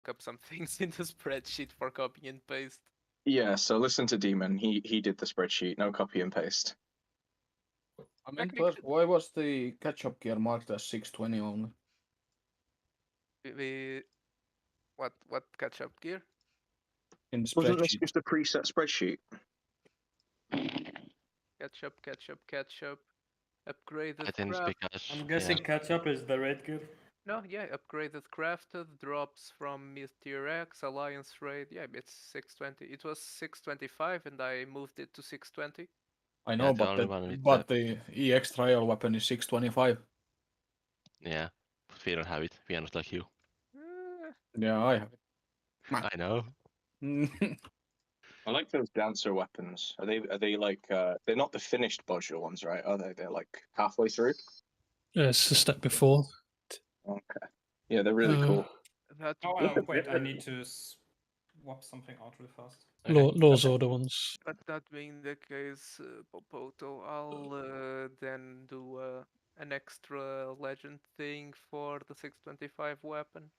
up some things in the spreadsheet for copy and paste. Yeah, so listen to Demon. He did the spreadsheet, no copy and paste. I mean, Technically- first, why was the catch-up gear marked as 620 only? We what catch up gear? In the Wasn't this spreadsheet. just a preset spreadsheet? Catch up. Upgraded I think it's craft. because I'm guessing catch up is the red gear. No, yeah, upgraded crafted, drops from Meteor X, Alliance Raid, yeah, it's 620. It was 625 and I moved it to 620. I know, the only one with but the EX trial weapon is 625. yeah, but we don't have it. We are not like you. Yeah, I have I know. it. I like those dancer weapons. Are they like they're not the finished modular ones, right? Are they? They're like halfway through. Yeah, it's a step before. Okay. Yeah, they're really cool. That Oh, wait, I need to swap something out real fast. Law's order ones. But that being the case, Popoto, I'll then do an extra legend thing for the 625 weapon.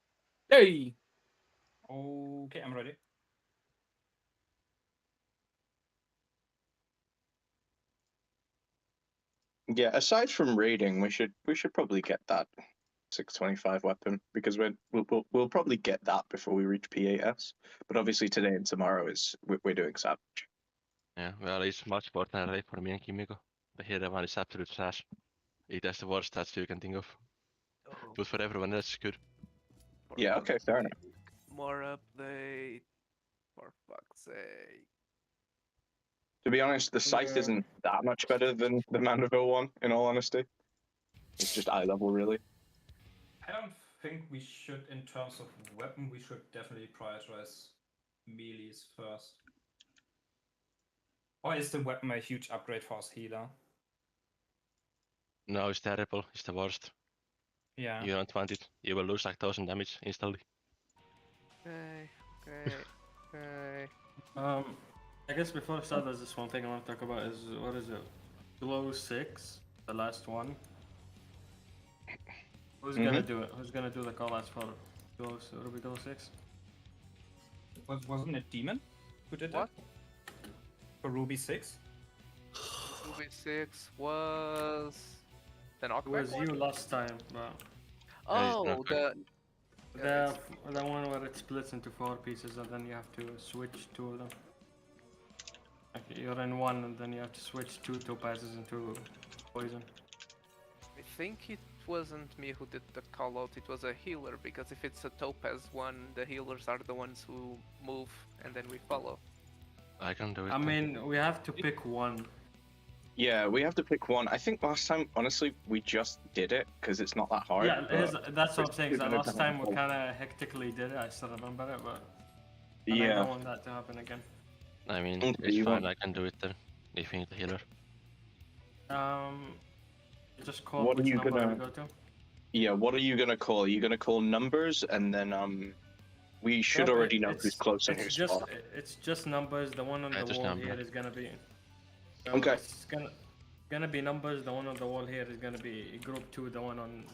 Hey! Okay, I'm ready. Yeah, aside from raiding, we should probably get that 625 weapon because we'll probably get that before we reach p8s. But obviously today and tomorrow is we're doing Savage. Yeah, well, it's much more than raid for me and Kimiko. The hero one is absolute trash. It has the worst stats you can think of. Oh, But for everyone else, it's good. Yeah, okay, fair enough. More update, for fuck's sake. To be honest, the scythe isn't that much better than the Mandeville one, in all honesty. It's just eye level, really. I don't think we should, in terms of weapon, we should definitely prioritize melees first. Or is the weapon a huge upgrade for us healer? No, it's terrible. It's the worst. Yeah. You don't want it. You will lose like 1000 damage instantly. Okay. I guess before I start, there's this one thing I want to talk about is, what is it? Glow 6, the last one. Who's gonna do it? Who's gonna do the call outs for Ruby Glow 6? Wasn't it Demon who did What? it? For Ruby 6? Ruby 6 was the It knockback was one? you last time, but... Oh, knockback. The one where it splits into 4 pieces and then you have to switch 2 of them. Okay, you're in 1 and then you have to switch 2 topazes into poison. I think it wasn't me who did the call out, it was a healer, because if it's a topaz one, the healers are the ones who move and then we follow. I can do it. I mean, we have to pick one. Yeah, we have to pick one. I think last time, honestly, we just did it because it's not that hard. Yeah, but that's what I'm saying. it's So gonna last time we happen. kind of hectically did it. I still remember it, but I Yeah. don't want that to happen again. I mean, Okay, it's you fine. want- I can do it then. If you need a healer. You just call What are which you number gonna- we go to. Yeah, what are you gonna call? Are you gonna call numbers and then we should Nope, already know who's it's- close and it's who's just far. it's just numbers. The one on Yeah, the just wall number. here is gonna be. So Okay. It's gonna be numbers. The one on the wall here is gonna be group 2. The one on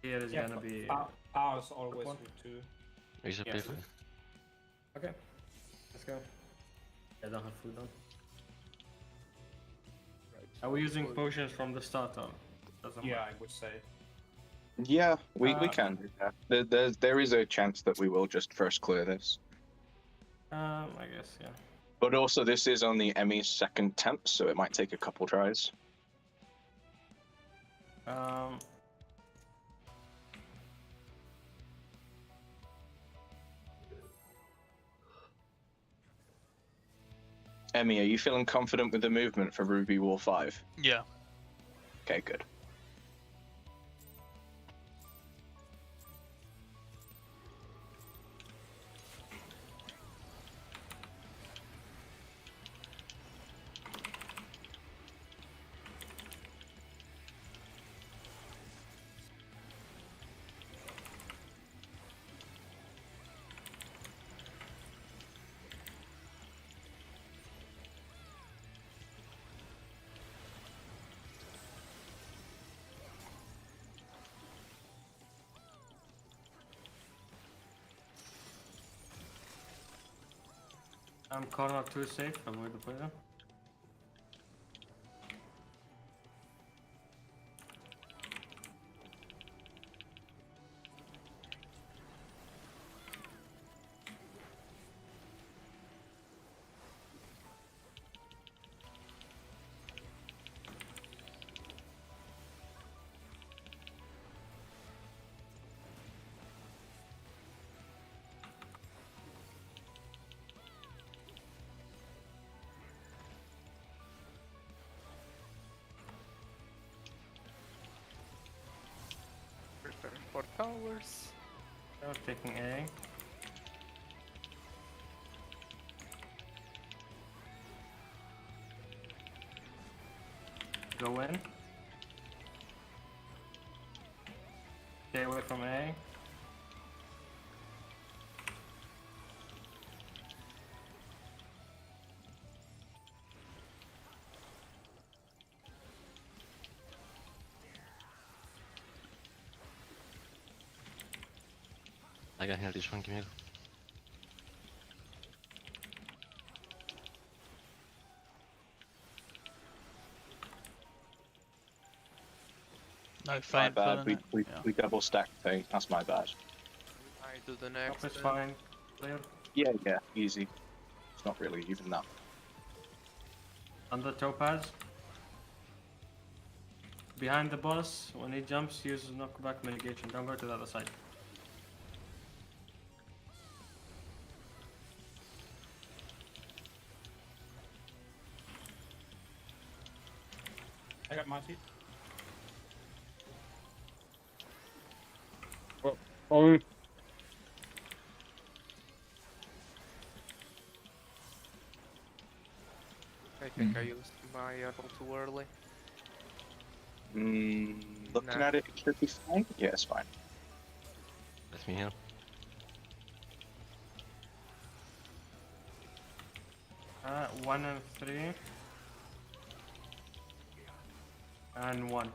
here is gonna be. Ours always one. with 2. It's a Yeah. bit. Okay, let's go. I don't have food on. Are we using potions from the start or? Doesn't Yeah, matter? I would say. Yeah, we Uh, can do that. There is a chance that we will just first clear this. I guess, yeah. But also, this is only Emmy's second attempt, so it might take a couple tries. Emmy, are you feeling confident with the movement for Ruby War 5? Yeah. Okay, good. Corner 2 safe, avoid the poison. Prepare for towers. They're taking A. Go in. Stay away from A. I can heal this one, Kimiko. No My feint bad. pulling it. Yeah. We double stacked thing. That's my bad. I do the Top next. is then. fine. Clear. Yeah, easy. It's not really even that. Under topaz. Behind the boss, when he jumps, use knockback mitigation. Don't go to the other side. I got my seat. Oh, I think I used my apple too early. Looking Nah. at it, it should be fine. Yeah, it's fine. Let me heal. One and 3. And 1.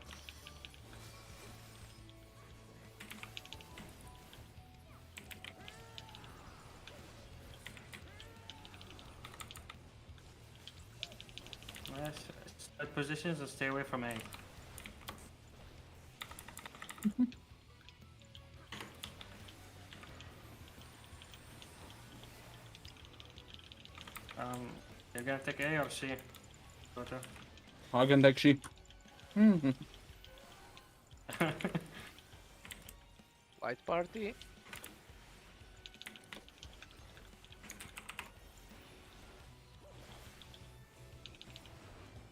Yes, set positions and stay away from A. You're gonna take A or C? Roger. I can take C. Light party.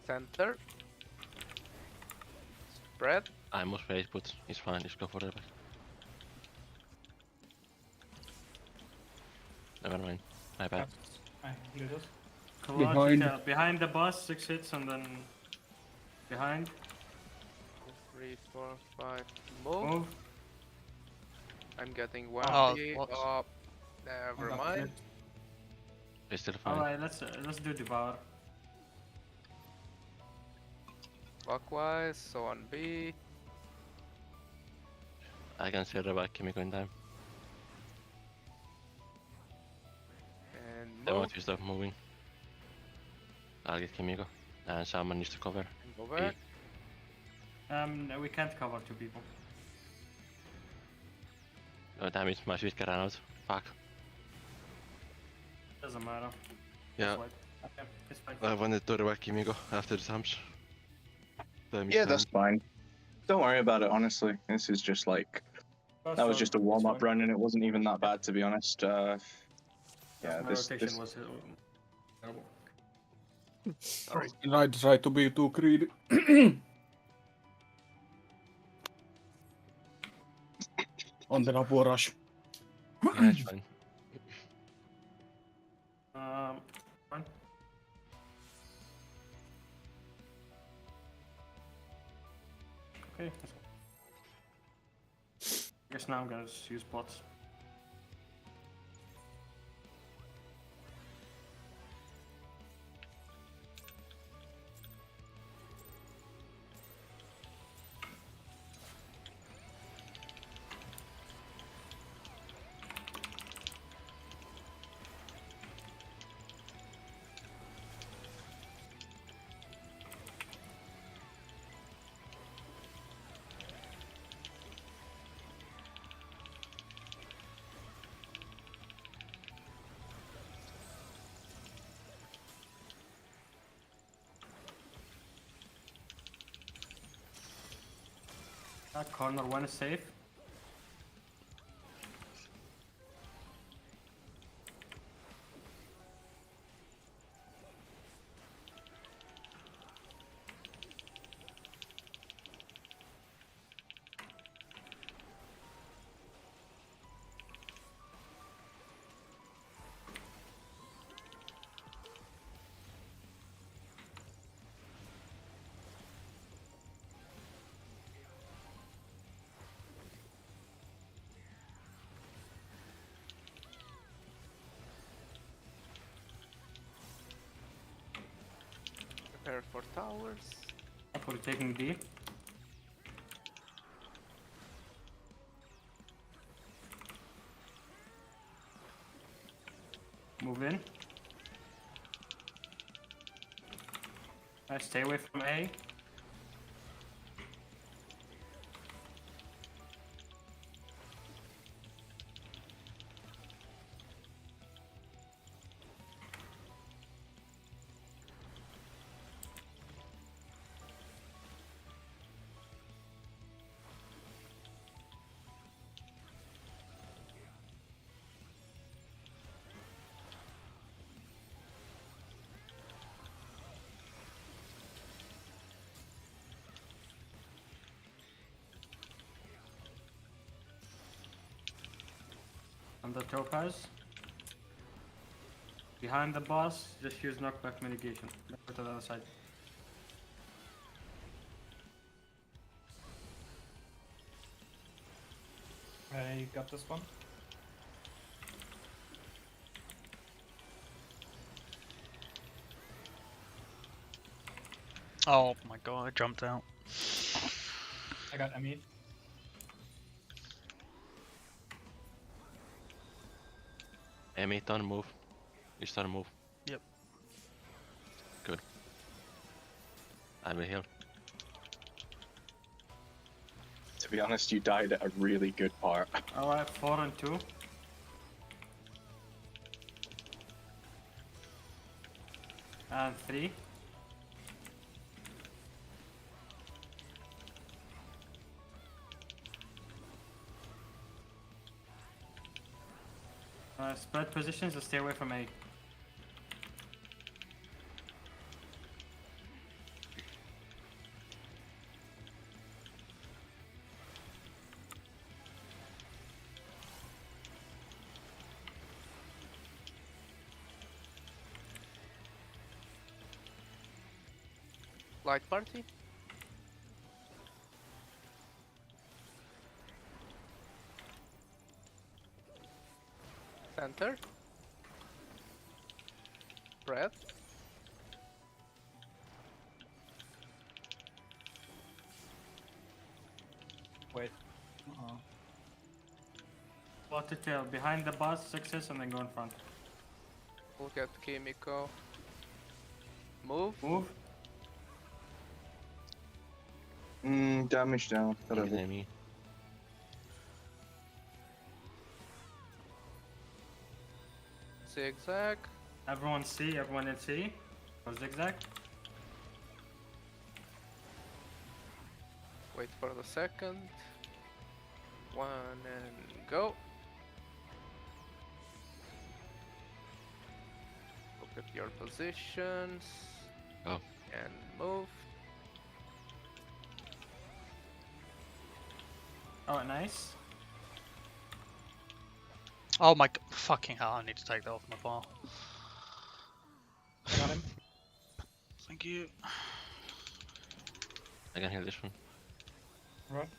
Center. Spread. I must wait, but it's fine, just go for it. Never mind, my bad. Behind. Behind the boss, 6 hits and then behind. 3, 4, 5. Move. Move. I'm getting one. Oh, hit. what? Oh, never mind. It's still fine. Alright, let's do devour. Clockwise. So on B. I can see the back Kimiko in time. And They move. want you to stop moving. I'll get Kimiko. And someone needs to cover. And go back. No, we can't cover 2 people. Oh damn it, my switch ran out. Fuck. Doesn't matter. Yeah, Just wait. Okay, it's fine. I wanted to revive Kimiko after the jumps. Yeah, that's fine. Don't worry about it, honestly. This is just like, that was just a warm-up run and it wasn't even that bad, to be honest. Yeah, My this rotation was terrible. Sorry. And I tried to be too greedy. On the Rapua rush. Yeah, it's fine. Fine. Okay. I guess now I'm gonna just use pots. That corner one is safe. Prepare for towers. We're taking D. Move in. Stay away from A. On the topaz. Behind the boss, just use knockback mitigation. Go to the other side. You got this one? Oh my god, I jumped out. I got Emey. Emmy, don't move. You start to move. Yep. Good. I will heal. To be honest, you died at a really good part. Alright, 4 and 2. And 3. Spread positions and stay away from A. Light party. Center. Breath. Wait. Water tail behind the boss, 6s, and then go in front. Look at Kimiko. Move. Move. Damage down. Whatever. Emmy. Zigzag. Everyone C, everyone in C. Go zigzag. Wait for the second. 1 and go. Look at your positions. Go. And move. Oh, nice. Oh my fucking hell, I need to take that off my bar. I got him. Thank you. I can heal this one. Right.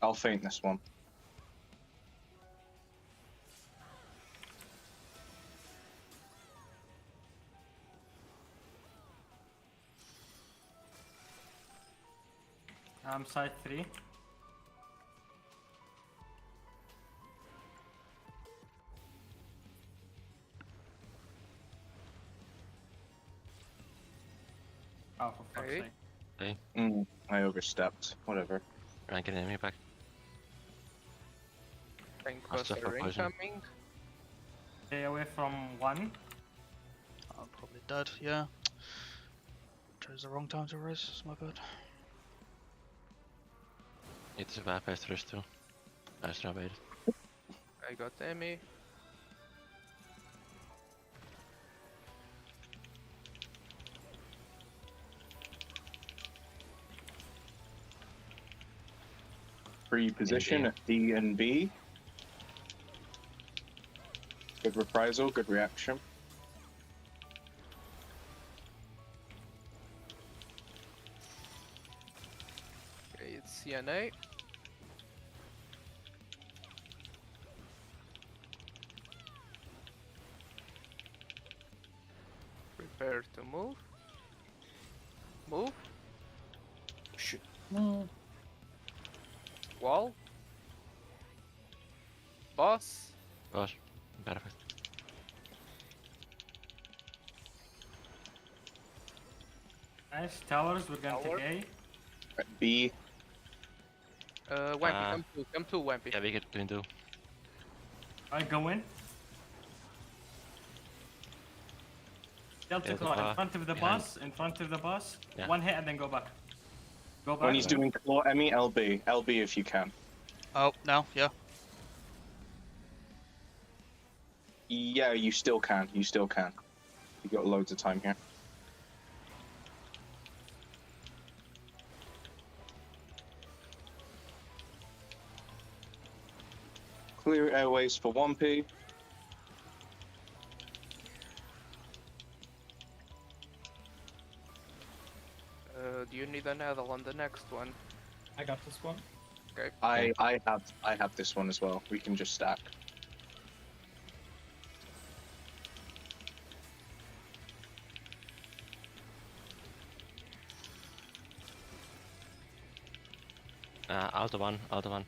I'll feint this one. Side 3. Oh, for fuck's Okay. sake. I overstepped. Whatever. Rank an enemy back. Tank Master buster for poison. incoming. Stay away from 1. I'm probably dead, yeah. Chose the wrong time to res. It's my bad. It is a bad pass rush too. Nice job, Aiden. I got Emmy. Free position at D and B. Good reprisal, good reaction. Okay, it's CNA. Prepare to move. Move. Shit. Wall. Boss. Boss. Perfect. Nice. Towers, we're gonna Tower. take At B. Wampy, come to Wampy. Yeah, we get 2 and 2. A. Alright, go in. Delta Yeah, claw in the front of the behind. boss, in front of the boss. Yeah. One hit and then go back. Go back. When he's doing claw, Emmy, LB. LB if you can. Oh, no, yeah. Yeah, you still can. You still can. You got loads of time here. Clear airways for 1P. Do you need an addle on the next one? I got this one. Okay. I have this one as well. We can just stack. Out of one, out of one.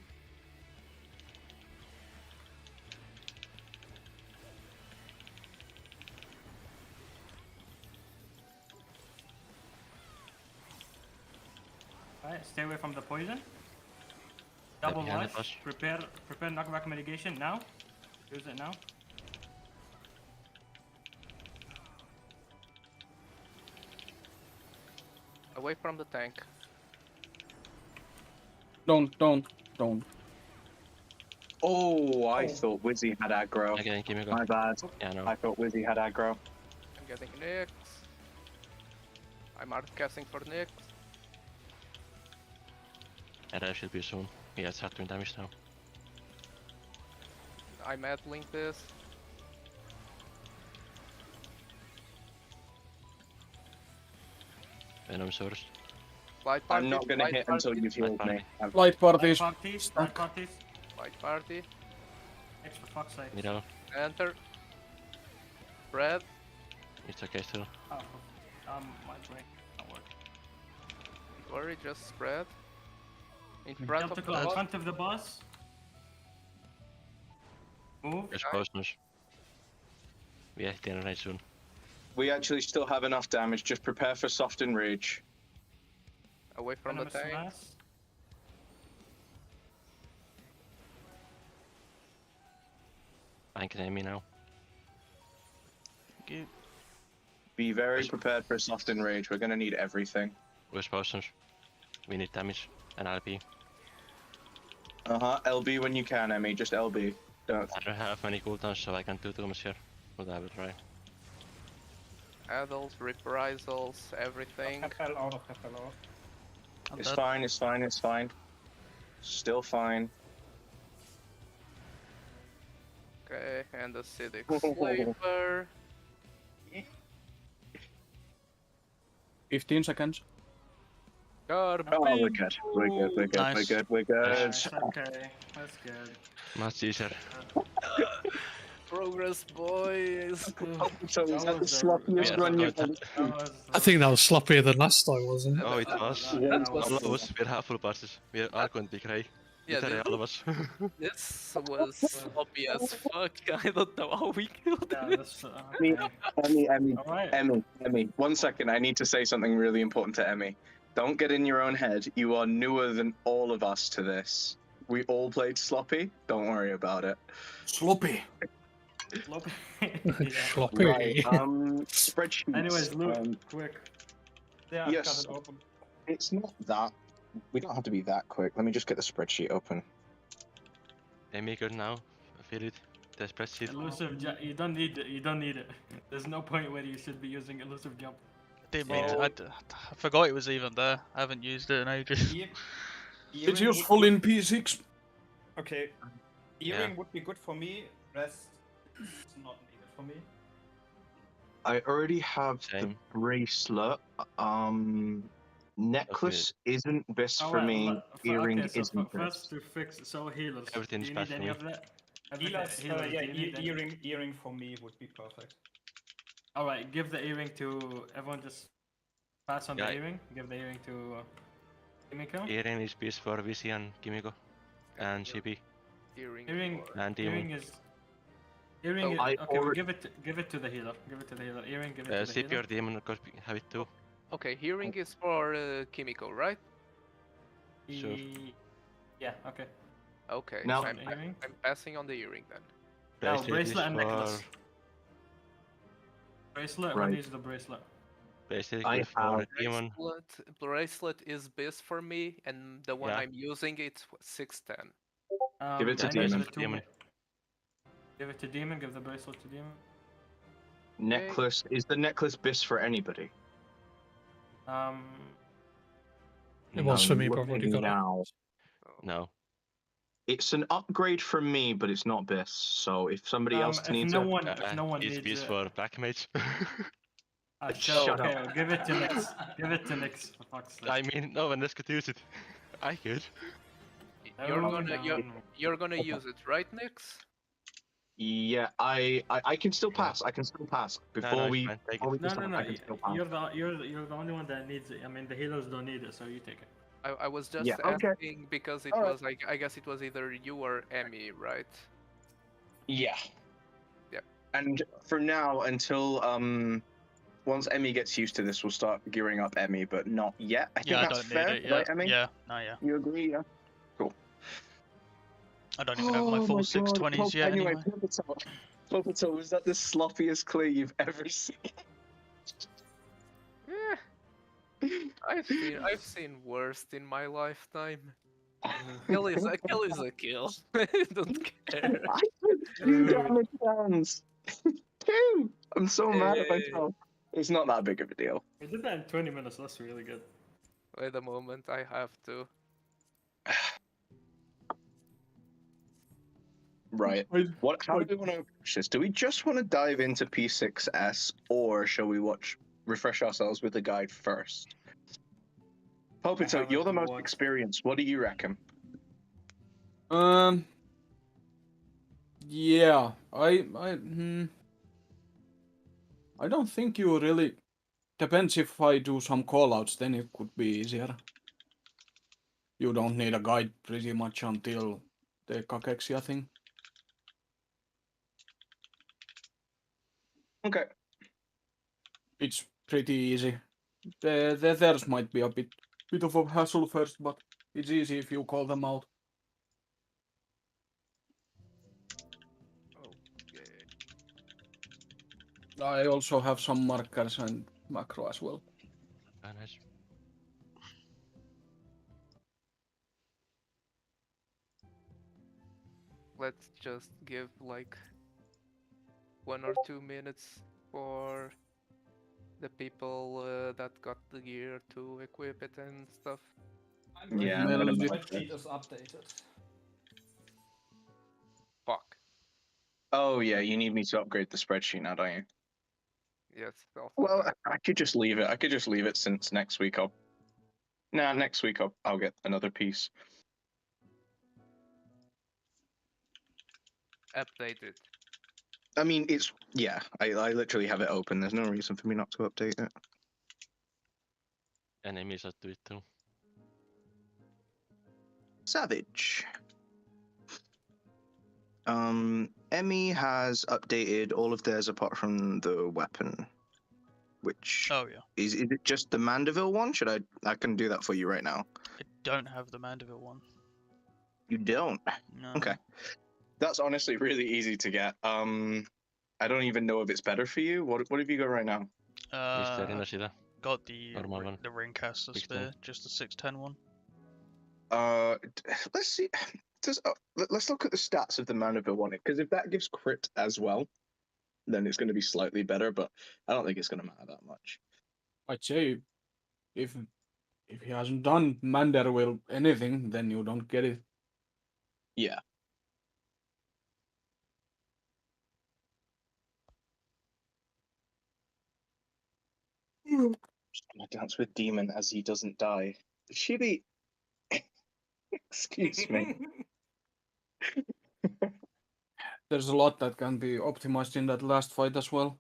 Alright, stay away from the poison. Double behind the rush. bush. Prepare knockback mitigation now. Use it now. Away from the tank. Don't. Oh, I thought Wizzy had aggro. Again, Kimiko. My bad. Yeah, no. I thought Wizzy had aggro. I'm getting Nyx. I'm outcasting for Nyx. And that should be soon. He has 13 damage now. I'm addling this. Venom source. Light party. I'm not gonna light hit party, until you've healed me. Light Light parties. parties. Light parties. Light party. X for fuck's sake. Middle. Enter. Spread. It's okay still. Oh, my brain. Not work. Don't worry, just spread. In front Delta of the claw in boss. front of the boss. Move. Just poisonous. We have to right soon. We actually still have enough damage. Just prepare for soft and rage. Away from the Venomous tank. mass. I can aim me now. Thank you. Be very prepared for soft and rage. We're gonna need everything. Where's poisonous? We need damage and LP. LB when you can, Emmy. Just LB. Don't. I don't have many cooldowns, so I can do too much here. But I will try. Addles, reprisals, everything. FL out of FL out. I'm It's dead. fine. It's fine. It's fine. Still fine. Okay, and acidic flavor. 15 seconds. Garbage. Oh, we're good. We're good. We're good. We're Nice. good. We're good. Nice, okay, that's good. Much easier. Progress, boys. So is that the was a- sloppiest Yeah, run you've that- done? That was, I think that was sloppier than last time, wasn't it? Oh, it was. that was- All of us, we're half full parties. We're all going to be grey. Yeah, Literally all of us. this was sloppy as fuck. I don't know how we killed yeah, it. that's, Emmy, okay. Emmy, Alright. Emmy. 1 second. I need to say something really important to Emmy. Don't get in your own head. You are newer than all of us to this. We all played sloppy. Don't worry about it. Sloppy. Yeah. Sloppy. Spreadsheets. Anyways, loot, Um, quick. Yeah, I've Yes. got it open. It's not that. We don't have to be that quick. Let me just get the spreadsheet open. Emmy, good now. Fill it. The spreadsheet. Elusive jump. You don't need it. You don't need it. There's no point where you should be using elusive jump. Didn't mean to- I forgot it was even there. I haven't used it in ages. It's Earring useful would in P6. Okay. Yeah. Earring would be good for me. Rest is not needed for me. I already have the Same. bracelet. Necklace isn't best for Alright, me. Earring okay, so isn't first best. to fix healers. Everything's Do you bad need for any me. of that? Healers, Healers, yeah, do you need any? earring for me would be perfect. Alright, give the earring to everyone. Just pass on Yeah. the earring. Give the earring to Kimiko. Earring is best for VC and Kimiko. And CP. Earring. Earring. for- And Demon. Earring is. Earring Oh, is I okay. alre- Give it to the healer. Give it to the healer. Earring. Give it to the CP healer. or Demon, of course, we have it too. Okay, hearing is for Kimiko, right? Sure. Yeah. Okay. Okay, Now- I'm Earring. I'm passing on the earring then. Now Bracelet is bracelet and necklace. for... Bracelet. Right. What is the bracelet? Bracelet I is for have- Demon. Bracelet is best for me, and the one Yeah. I'm using it's 610. Give it to I need Demon. the two Demon. Give it to Demon. Give the bracelet to Demon. Necklace is the necklace best for anybody? It was for I'm me, but I've already looking got now. No. It's an upgrade from me, but it's not best. So if somebody else If needs no it, one, if no one it's needs best it, for Black Mage. Shut okay, up. well, give it to Nix. Give it to Nix. For fuck's sake. I mean, no one else could use it. I could. You're Oh, gonna no. you're gonna use it, right, Nix? yeah, I can still pass. I can still pass before it's we. fine, take Before we it. No, start, no, I no. can still pass. You're the only one that needs it. I mean, the healers don't need it, so you take it. I was just Yeah, okay. asking because it Alright. was like I guess it was either you or Emmy, right? Yeah. Yep. And for now, until once Emmy gets used to this, we'll start gearing up Emmy, but not yet. I think Yeah, I that's don't fair, need it. right, Yeah. Emmy? Yeah. No, yeah. You agree? Yeah. I don't even have my full 620s yet Anyway, anyway. Popato, was that the sloppiest clear you've ever seen? Yeah. I've seen worse in my lifetime. Kill is a kill is a kill. I don't care. I put 2 damage rounds. 2! I'm so mad at myself. It's not that big of a deal. We did that in 20 minutes. That's really good. Wait a moment, I have to. Right. How do we want to approach this? Do we just want to dive into p6s, or shall we refresh ourselves with the guide first? Popito, you're the most experienced. What do you reckon? Yeah, I don't think you really. Depends if I do some callouts, then it could be easier. You don't need a guide pretty much until the Kakexia thing. Okay. It's pretty easy. Theirs might be a bit of a hassle first, but it's easy if you call them out. I also have some markers and macro as well. Ah, nice. Let's just give like 1 or 2 minutes for the people that got the gear to equip it and stuff. Yeah, I'm gonna My do- spreadsheet is updated. Fuck. Oh yeah, you need me to upgrade the spreadsheet now, don't you? Yes. Well, I could just leave it. I could just leave it since next week next week I'll get another piece. Updated. I mean, I literally have it open. There's no reason for me not to update it. Enemies are do it too. Savage. Emmy has updated all of theirs apart from the weapon. Which Oh yeah. is it just the Mandeville one? I can do that for you right now. I don't have the Mandeville one. You don't? No. Okay. That's honestly really easy to get. I don't even know if it's better for you. What have you got right now? Mr. Inosida. got the Normal one. the ring caster 16. spear, just the 610 one. Let's see. Let's look at the stats of the Maniville one, because if that gives crit as well, then it's going to be slightly better. But I don't think it's going to matter that much. I'd say if he hasn't done Manderville anything, then you don't get it. Yeah. Just gonna dance with Demon as he doesn't die. Should he? Excuse me. There's a lot that can be optimized in that last fight as well.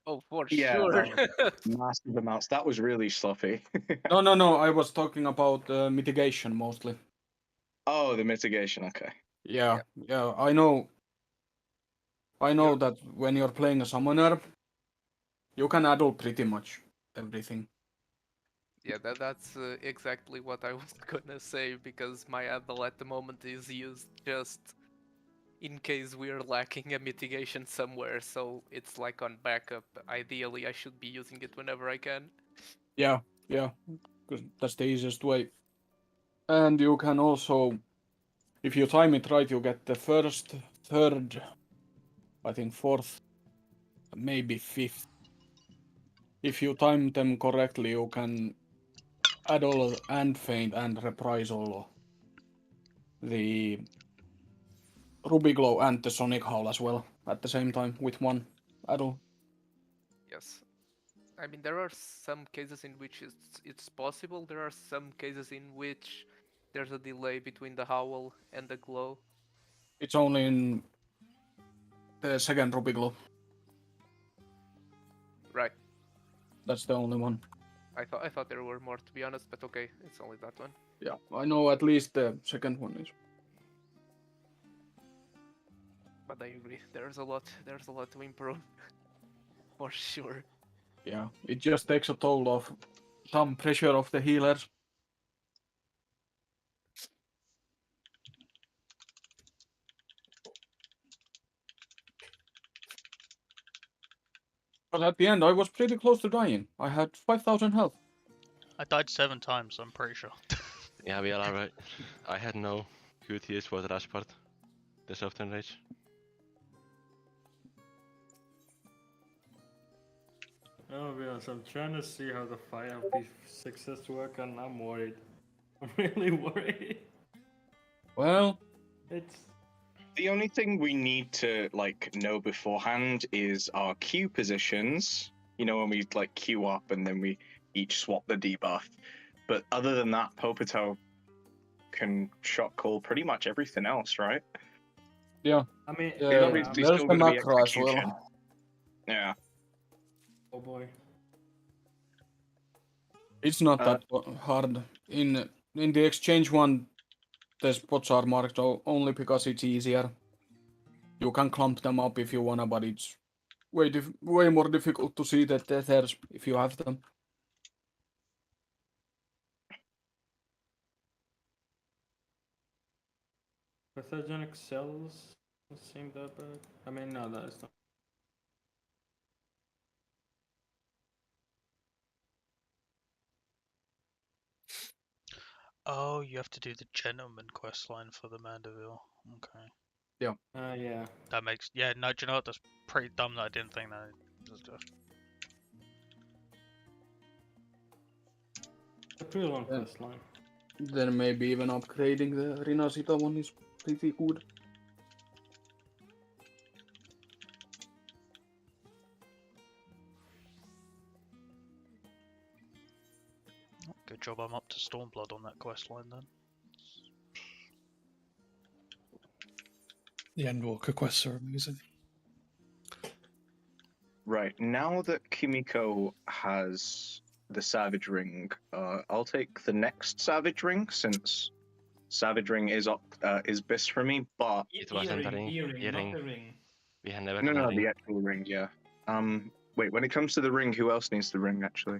Oh, for Yeah, sure. massive amounts. That was really sloppy. No. I was talking about mitigation mostly. Oh, the mitigation. Okay. Yeah. I know that when you're playing a summoner, you can add pretty much everything. Yeah, that's exactly what I was gonna say, because my Adel at the moment is used just in case we're lacking a mitigation somewhere, so it's like on backup. Ideally, I should be using it whenever I can. Yeah, because that's the easiest way. And you can also, if you time it right, you get the first, third, I think fourth, maybe fifth. If you time them correctly, you can add all and feint and reprisal the Ruby Glow and the Sonic Howl as well at the same time with one add-on. Yes. I mean, there are some cases in which it's possible. There are some cases in which there's a delay between the howl and the glow. It's only in the second Ruby Glow. Right. That's the only one. I thought there were more, to be honest, but okay, it's only that one. Yeah, I know at least the second one is. But I agree, there's a lot to improve. For sure. Yeah, it just takes a toll of some pressure of the healers. But at the end, I was pretty close to dying. I had 5,000 health. I died 7 times, I'm pretty sure. Yeah, we are alright. I had no QTS for the last part. The soft enrage. Oh, to be honest, I'm trying to see how the fire p6s work, and I'm worried. I'm really worried. Well, It's The only thing we need to know beforehand is our Q positions. You know, when we queue up and then we each swap the debuff. But other than that, Popoto can shot call pretty much everything else, right? yeah. I mean, There's There's still the gonna be macro as execution. well. Yeah. oh boy. It's not that hard. In the exchange one, the spots are marked only because it's easier. You can clump them up if you wanna, but it's way more difficult to see the tethers if you have them. Pathogenic cells don't seem that bad. I mean, no, that is not. Oh, you have to do the gentleman questline for the Mandeville. Okay. Yeah. That makes no, do you know what? That's pretty dumb that I didn't think that. A pretty long quest line. Then maybe even upgrading the Rinasita one is pretty good. Good job I'm up to Stormblood on that questline then. The Endwalker quests are amazing. Right, now that Kimiko has the Savage Ring, I'll take the next Savage Ring, since Savage Ring is best for me, but... It wasn't a ring. Earring, not the ring. We had never No, had a no, ring. the actual ring, yeah. Wait, when it comes to the ring, who else needs the ring, actually?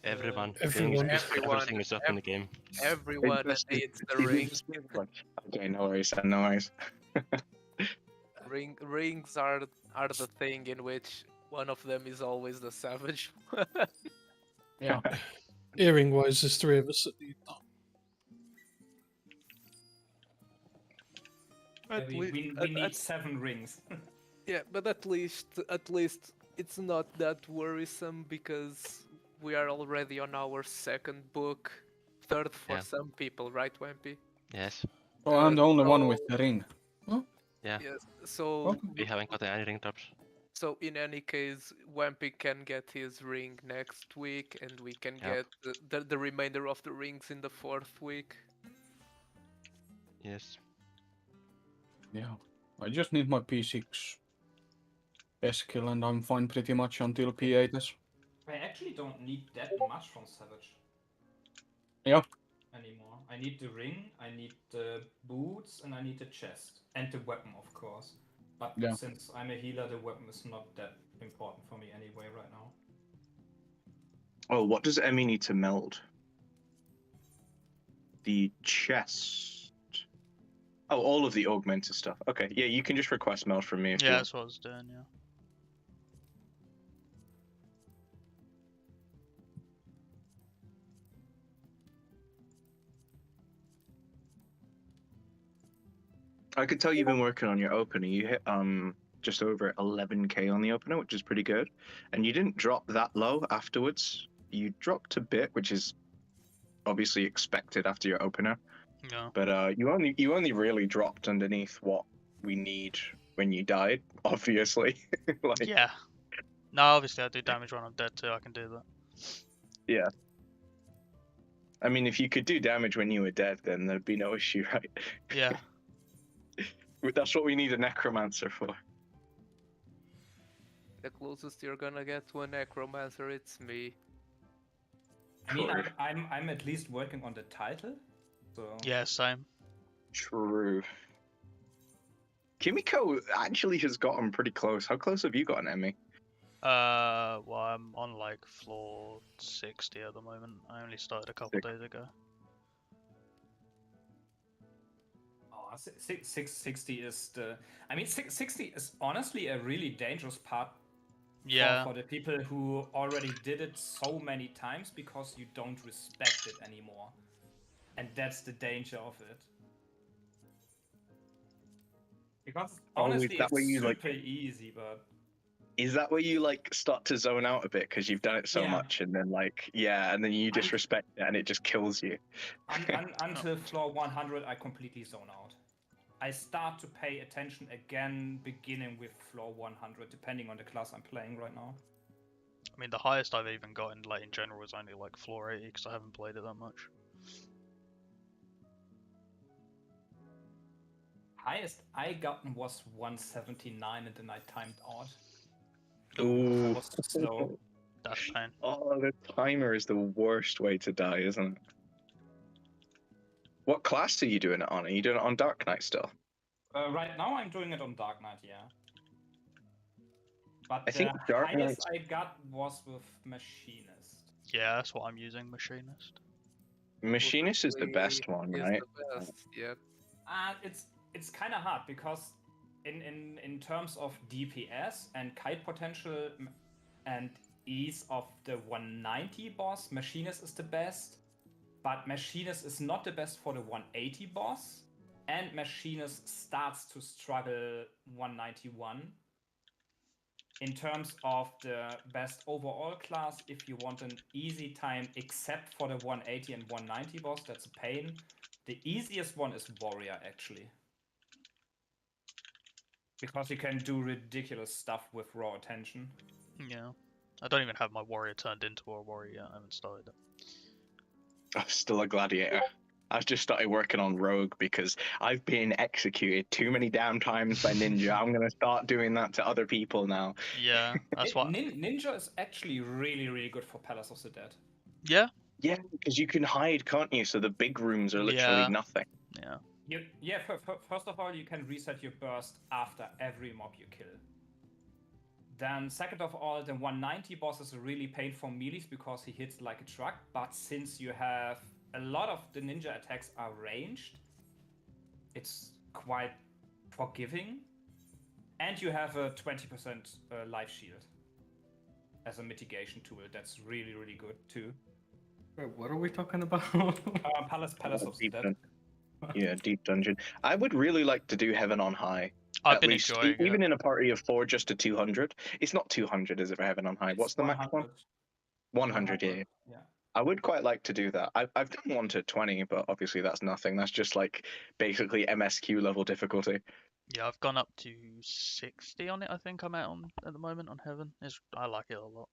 Everyone. Everyone. Everything is up in the game. Everyone Just- needs the ring. Okay, no worries, no worries. Rings are the thing in which one of them is always the savage. Yeah. Earring wise, there's 3 of us that need that. We need 7 rings. Yeah, but at least it's not that worrisome because we are already on our second book, third for Yeah. some people, right, Wampy? Yes. Oh, I'm the only one so- with the ring. Yeah. Yes. So Okay. We haven't got any ring drops. so in any case, Wampy can get his ring next week, and we can Yep. get the remainder of the rings in the 4th week. Yes. Yeah. I just need my p6 skill and I'm fine pretty much until p8s. I actually don't need that much from Savage. Yeah. Anymore. I need the ring, I need the boots, and I need the chest. And the weapon, of course. But Yeah. since I'm a healer, the weapon is not that important for me anyway right now. Oh, what does Emmy need to meld? The chest. Oh, all of the augmented stuff. Okay, yeah, you can just request meld from me if you Yeah, want. that's what I was doing. Yeah. I could tell you've been working on your opener. You hit just over 11k on the opener, which is pretty good. And you didn't drop that low afterwards. You dropped a bit, which is obviously expected after your opener. Yeah. But you only really dropped underneath what we need when you died, obviously. Like, Yeah. No, obviously I do damage when I'm dead too. I can do that. yeah. I mean, if you could do damage when you were dead, then there'd be no issue, right? Yeah. That's what we need a necromancer for. The closest you're gonna get to a necromancer, it's me. I mean, True. I'm at least working on the title. So Yeah. Same. True. Kimiko actually has gotten pretty close. How close have you gotten, Emmy? Well, I'm on like floor 60 at the moment. I only started a couple days ago. Oh, 660 is the. I mean, 660 is honestly a really dangerous part Yeah. for the people who already did it so many times because you don't respect it anymore. And that's the danger of it. Because Oh, is honestly, that it's where you, like- super easy, but Is that where you like start to zone out a bit because you've done it so Yeah. much, and then like and then you disrespect it and it just kills you? until floor 100, I completely zone out. I start to pay attention again, beginning with floor 100, depending on the class I'm playing right now. I mean, the highest I've even gotten, like in general, is only like floor 80 because I haven't played it that much. Highest I gotten was 179, and then I timed out. Ooh. I was too slow. That's pain. Oh, the timer is the worst way to die, isn't it? What class are you doing it on? Are you doing it on Dark Knight still? Right now, I'm doing it on Dark Knight, yeah. But I think the Dark highest I got was with Machinist. Yeah, that's what I'm using, Machinist. Machinist is the best one, Is right? the best, yeah. It's kind of hard because in terms of DPS and kite potential and ease of the 190 boss, Machinist is the best. But Machinist is not the best for the 180 boss, and Machinist starts to struggle 191. In terms of the best overall class, if you want an easy time except for the 180 and 190 boss, that's a pain. The easiest one is Warrior, actually. Because you can do ridiculous stuff with raw attention. Yeah. I don't even have my warrior turned into a warrior yet. I haven't started it. I'm still a gladiator. I've just started working on Rogue because I've been executed too many damn times by Ninja. I'm gonna start doing that to other people now. Yeah, that's what. Ninja is actually really, really good for Palace of the Dead. Yeah. Yeah, because you can hide, can't you? So the big rooms are literally Yeah. nothing. Yeah. First of all, you can reset your burst after every mob you kill. Then, second of all, the 190 boss is a really painful melees because he hits like a truck. But since you have a lot of the ninja attacks are ranged, it's quite forgiving. And you have a 20% life shield. as a mitigation tool. That's really, really good too. Wait, what are we talking about? Palace of the Deep Dead. dun- Yeah, deep dungeon. I would really like to do Heaven on High. I've At been least, enjoying even it. in a party of 4, just to 200. It's not 200, is it, for Heaven on High? It's What's the max one? 100, yeah. Yeah. I would quite like to do that. I've done 1 to 20, but obviously that's nothing. That's just like basically MSQ level difficulty. Yeah, I've gone up to 60 on it. I think I'm at the moment on Heaven. I like it a lot.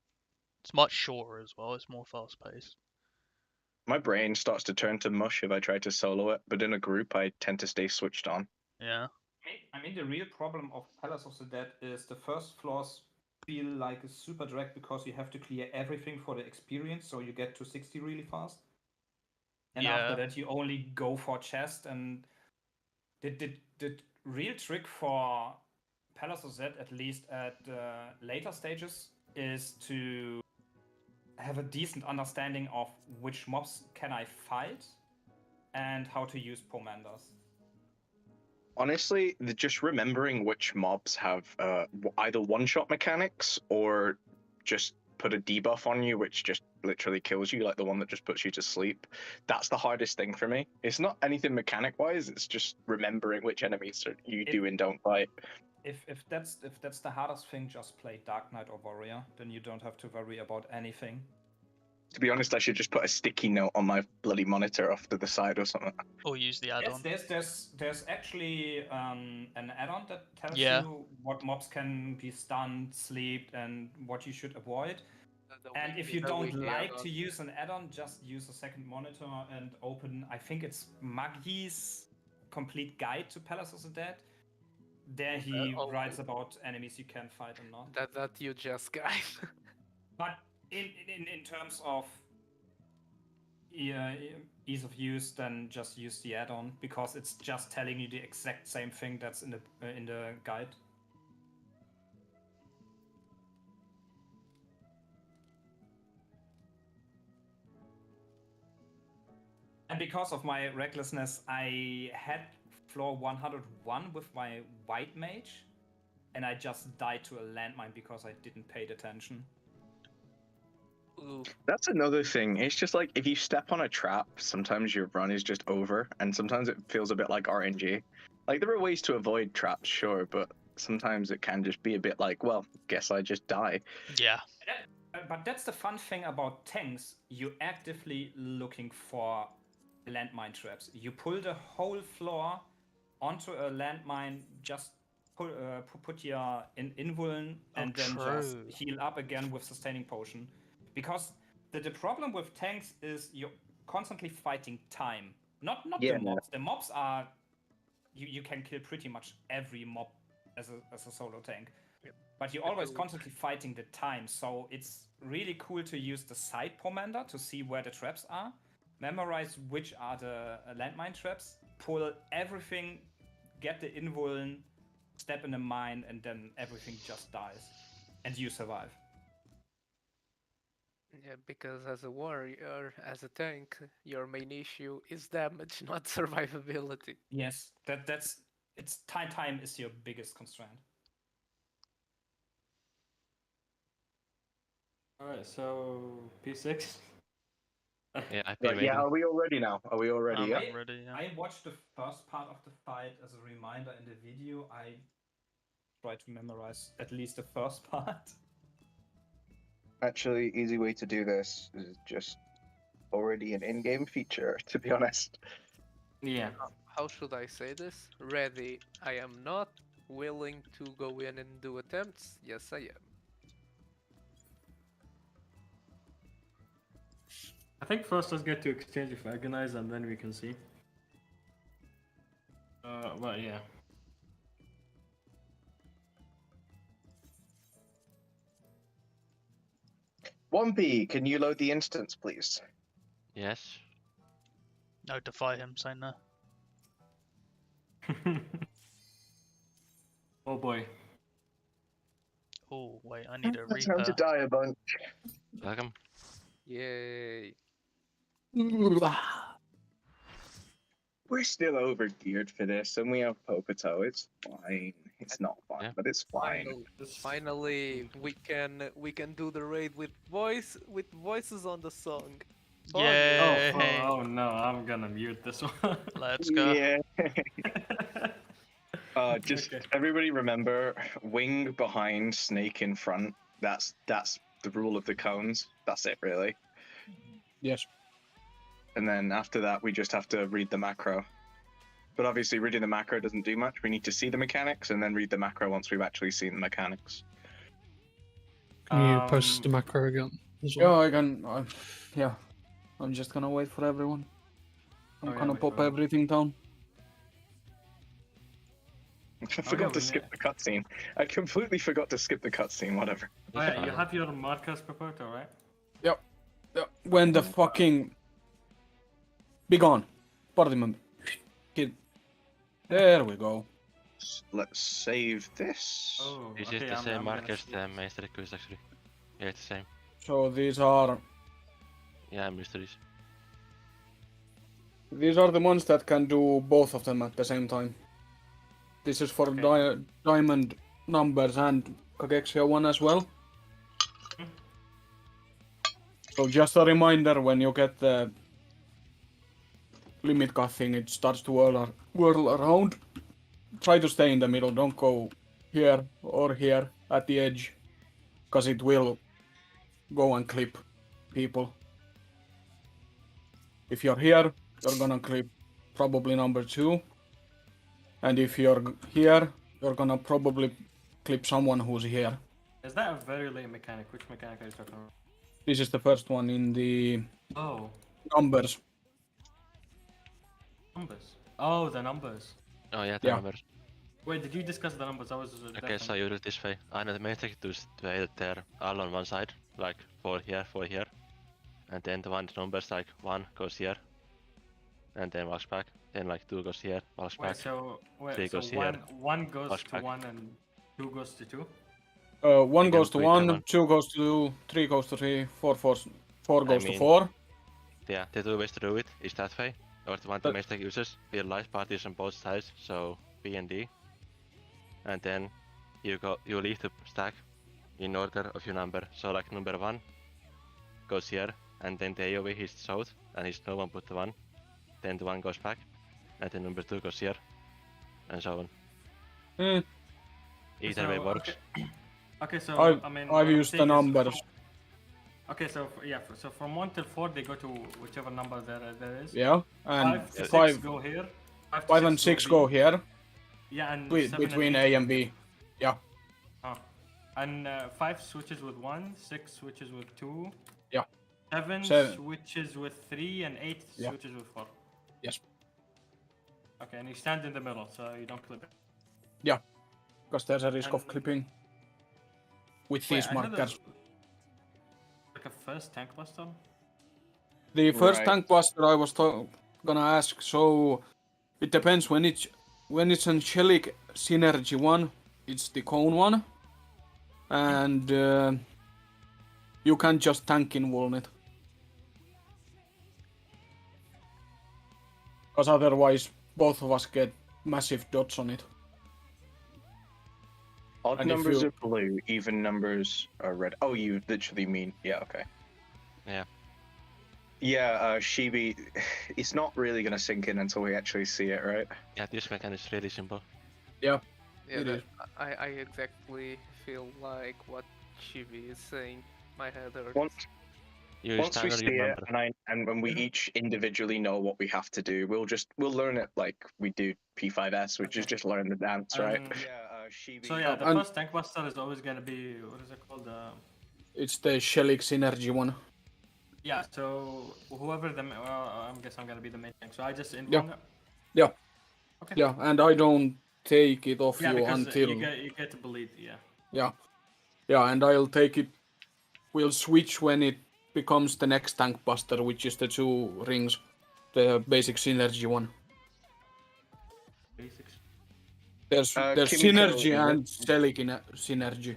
It's much shorter as well. It's more fast paced. My brain starts to turn to mush if I try to solo it, but in a group I tend to stay switched on. Yeah. I mean, the real problem of Palace of the Dead is the first floors feel like a super drag because you have to clear everything for the experience, so you get to 60 really fast. And after that, you only go for chest. And the real trick for Palace of the Dead, at least at later stages, is to have a decent understanding of which mobs can I fight and how to use Pomanders. Honestly, just remembering which mobs have either one-shot mechanics or just put a debuff on you, which just literally kills you, like the one that just puts you to sleep. That's the hardest thing for me. It's not anything mechanic-wise. It's just remembering which enemies you do and don't fight. If that's the hardest thing, just play Dark Knight or Warrior. Then you don't have to worry about anything. To be honest, I should just put a sticky note on my bloody monitor off to the side or something. Or use the add-on. Yes, there's actually an add-on that tells Yeah. you what mobs can be stunned, sleeped, and what you should avoid. And if you don't like to use an add-on, just use a second monitor and open, I think it's Magi's complete guide to Palace of the Dead. There he writes about enemies you can fight and not. That you just guide. But in terms of ease of use, then just use the add-on because it's just telling you the exact same thing that's in the guide. And because of my recklessness, I had floor 101 with my white mage, and I just died to a landmine because I didn't pay attention. Ooh. That's another thing. It's just like if you step on a trap, sometimes your run is just over, and sometimes it feels a bit like RNG. Like there are ways to avoid traps, sure, but sometimes it can just be a bit like, well, guess I just die. Yeah. But that's the fun thing about tanks. You're actively looking for landmine traps. You pull the whole floor onto a landmine, just put your invuln, and then just heal up again with sustaining potion. Because the problem with tanks is you're constantly fighting time. Not the mobs. The mobs are you can kill pretty much every mob as a solo tank. But you're always constantly fighting the time, so it's really cool to use the side pomander to see where the traps are, memorize which are the landmine traps, pull everything, get the invuln, step in the mine, and then everything just dies. And you survive. Yeah, because as a warrior, as a tank, your main issue is damage, not survivability. Yes, it's time is your biggest constraint. Alright, so P6. Yeah, I've been Right, waiting. yeah, are we all ready now? Are we all ready? Yeah. I'm ready, yeah. I watched the first part of the fight as a reminder in the video. I tried to memorize at least the first part. Actually, easy way to do this is just already an in-game feature, to be honest. Yeah. How should I say this? Ready. I am not willing to go in and do attempts. Yes, I am. I think first let's get to exchange of agonize and then we can see. Well, yeah. Wompy, can you load the instance, please? Yes. Notify him, say no. Oh boy. Oh, wait, I need a Time to Reaper. die a bunch. Welcome. Yay. We're still over geared for this, and we have Popato. It's fine. It's not fine. Yeah. but it's fine. Finally, we can do the raid with voices on the song. Yay! Oh no, I'm gonna mute this one. Let's go. Yeah. Just Okay. everybody remember, wing behind, snake in front. That's the rule of the cones. That's it, really. Yes. And then after that, we just have to read the macro. But obviously, reading the macro doesn't do much. We need to see the mechanics and then read the macro once we've actually seen the mechanics. Can you post the macro again as Yeah, well? I can. Yeah, I'm just gonna wait for everyone. I'm Oh, yeah, gonna wait pop for it. everything down. I forgot to skip the cutscene. I completely forgot to skip the cutscene. Whatever. Oh, yeah, you have your markers prepared, alright? Yep. When the fucking be gone, party member. Kid. There we go. Let's save this. Oh, This okay, is the I'm same gonna markers skip the this. main request actually. Yeah, it's the same. So these are Mysteries. the ones that can do both of them at the same time. This is for diamond numbers and Kagexia one as well. So just a reminder, when you get the limit cut thing, it starts to whirl around. Try to stay in the middle, don't go here or here at the edge, because it will go and clip people. If you're here, you're gonna clip probably number 2. And if you're here, you're gonna probably clip someone who's here. Is that a very late mechanic? Which mechanic are you talking about? This is the first one in the Oh, numbers. numbers. Oh, the numbers. Oh yeah, the Yeah. numbers. Wait, did you discuss the numbers? I was Okay, so you do it this way. I know the main trick is to either they're all on one side, like 4 here, and then the one numbers like 1 goes here, and then walks back. Then like 2 goes here, walks back. Wait, 3 so goes here. one goes Walks to back. 1 and 2 goes to 2? 1 You goes can to click the 1, one. 2 goes to 2, 3 goes to 3, 4 goes to mean- 4. Yeah, the 2 ways to do it is that way, or the one the main trick uses. Real life parties on both sides, so B and D. And then you leave the stack in order of your number. So like number 1 goes here, and then the AoE is south, and it's no one put the 1. Then the 1 goes back, and then number 2 goes here, and so on. Either way works. Okay, so I've- I mean, I've what I'm used the saying is numbers. Okay, so so from 1 till 4 they go to whichever number there is. Yeah, and 5 to 6 5 go here. 5 and 6 go here, Yeah, and between 7 A and and B. Yeah, 8. And 5 switches with 1, 6 switches with 2. Yeah. 7 Seven. switches with 3, and 8 Yeah. switches with 4. Yes. Okay, and you stand in the middle, so you don't clip it. because there's a risk of And- clipping with Wait, these I know there's markers. like a first tank buster? The first Right. tank buster I was gonna ask, so it depends when it's an Shellic Synergy one, it's the cone one, and you can just tank in Walnut. Because otherwise both of us get massive dots on it. Odd And if numbers you- are blue, even numbers are red. Oh, you literally mean okay. Yeah. Yeah, Shibi, it's not really gonna sink in until we actually see it, right? Yeah, this mechanic is really simple. Yeah, It is. I exactly feel like what Chibi is saying. My head hurts. Once You we stand on see your it, number. and when we each individually know what we have to do, we'll learn it like we do P5s, which is Okay. just learn the dance, right? And- Yeah, Shibi. So yeah, the And- first tank buster is always gonna be, what is it called? It's the Shellic Synergy one. Yeah, so whoever I guess I'm gonna be the main tank. So I just Yeah. inform them. Yeah. Okay. Yeah, and I don't take it off Yeah, you because until... you get to bleed, yeah. Yeah, and I'll take it... We'll switch when it becomes the next tank buster, which is the 2 rings. The basic Synergy one. Basics. There's Kimiko, Synergy is and Shellic Synergy.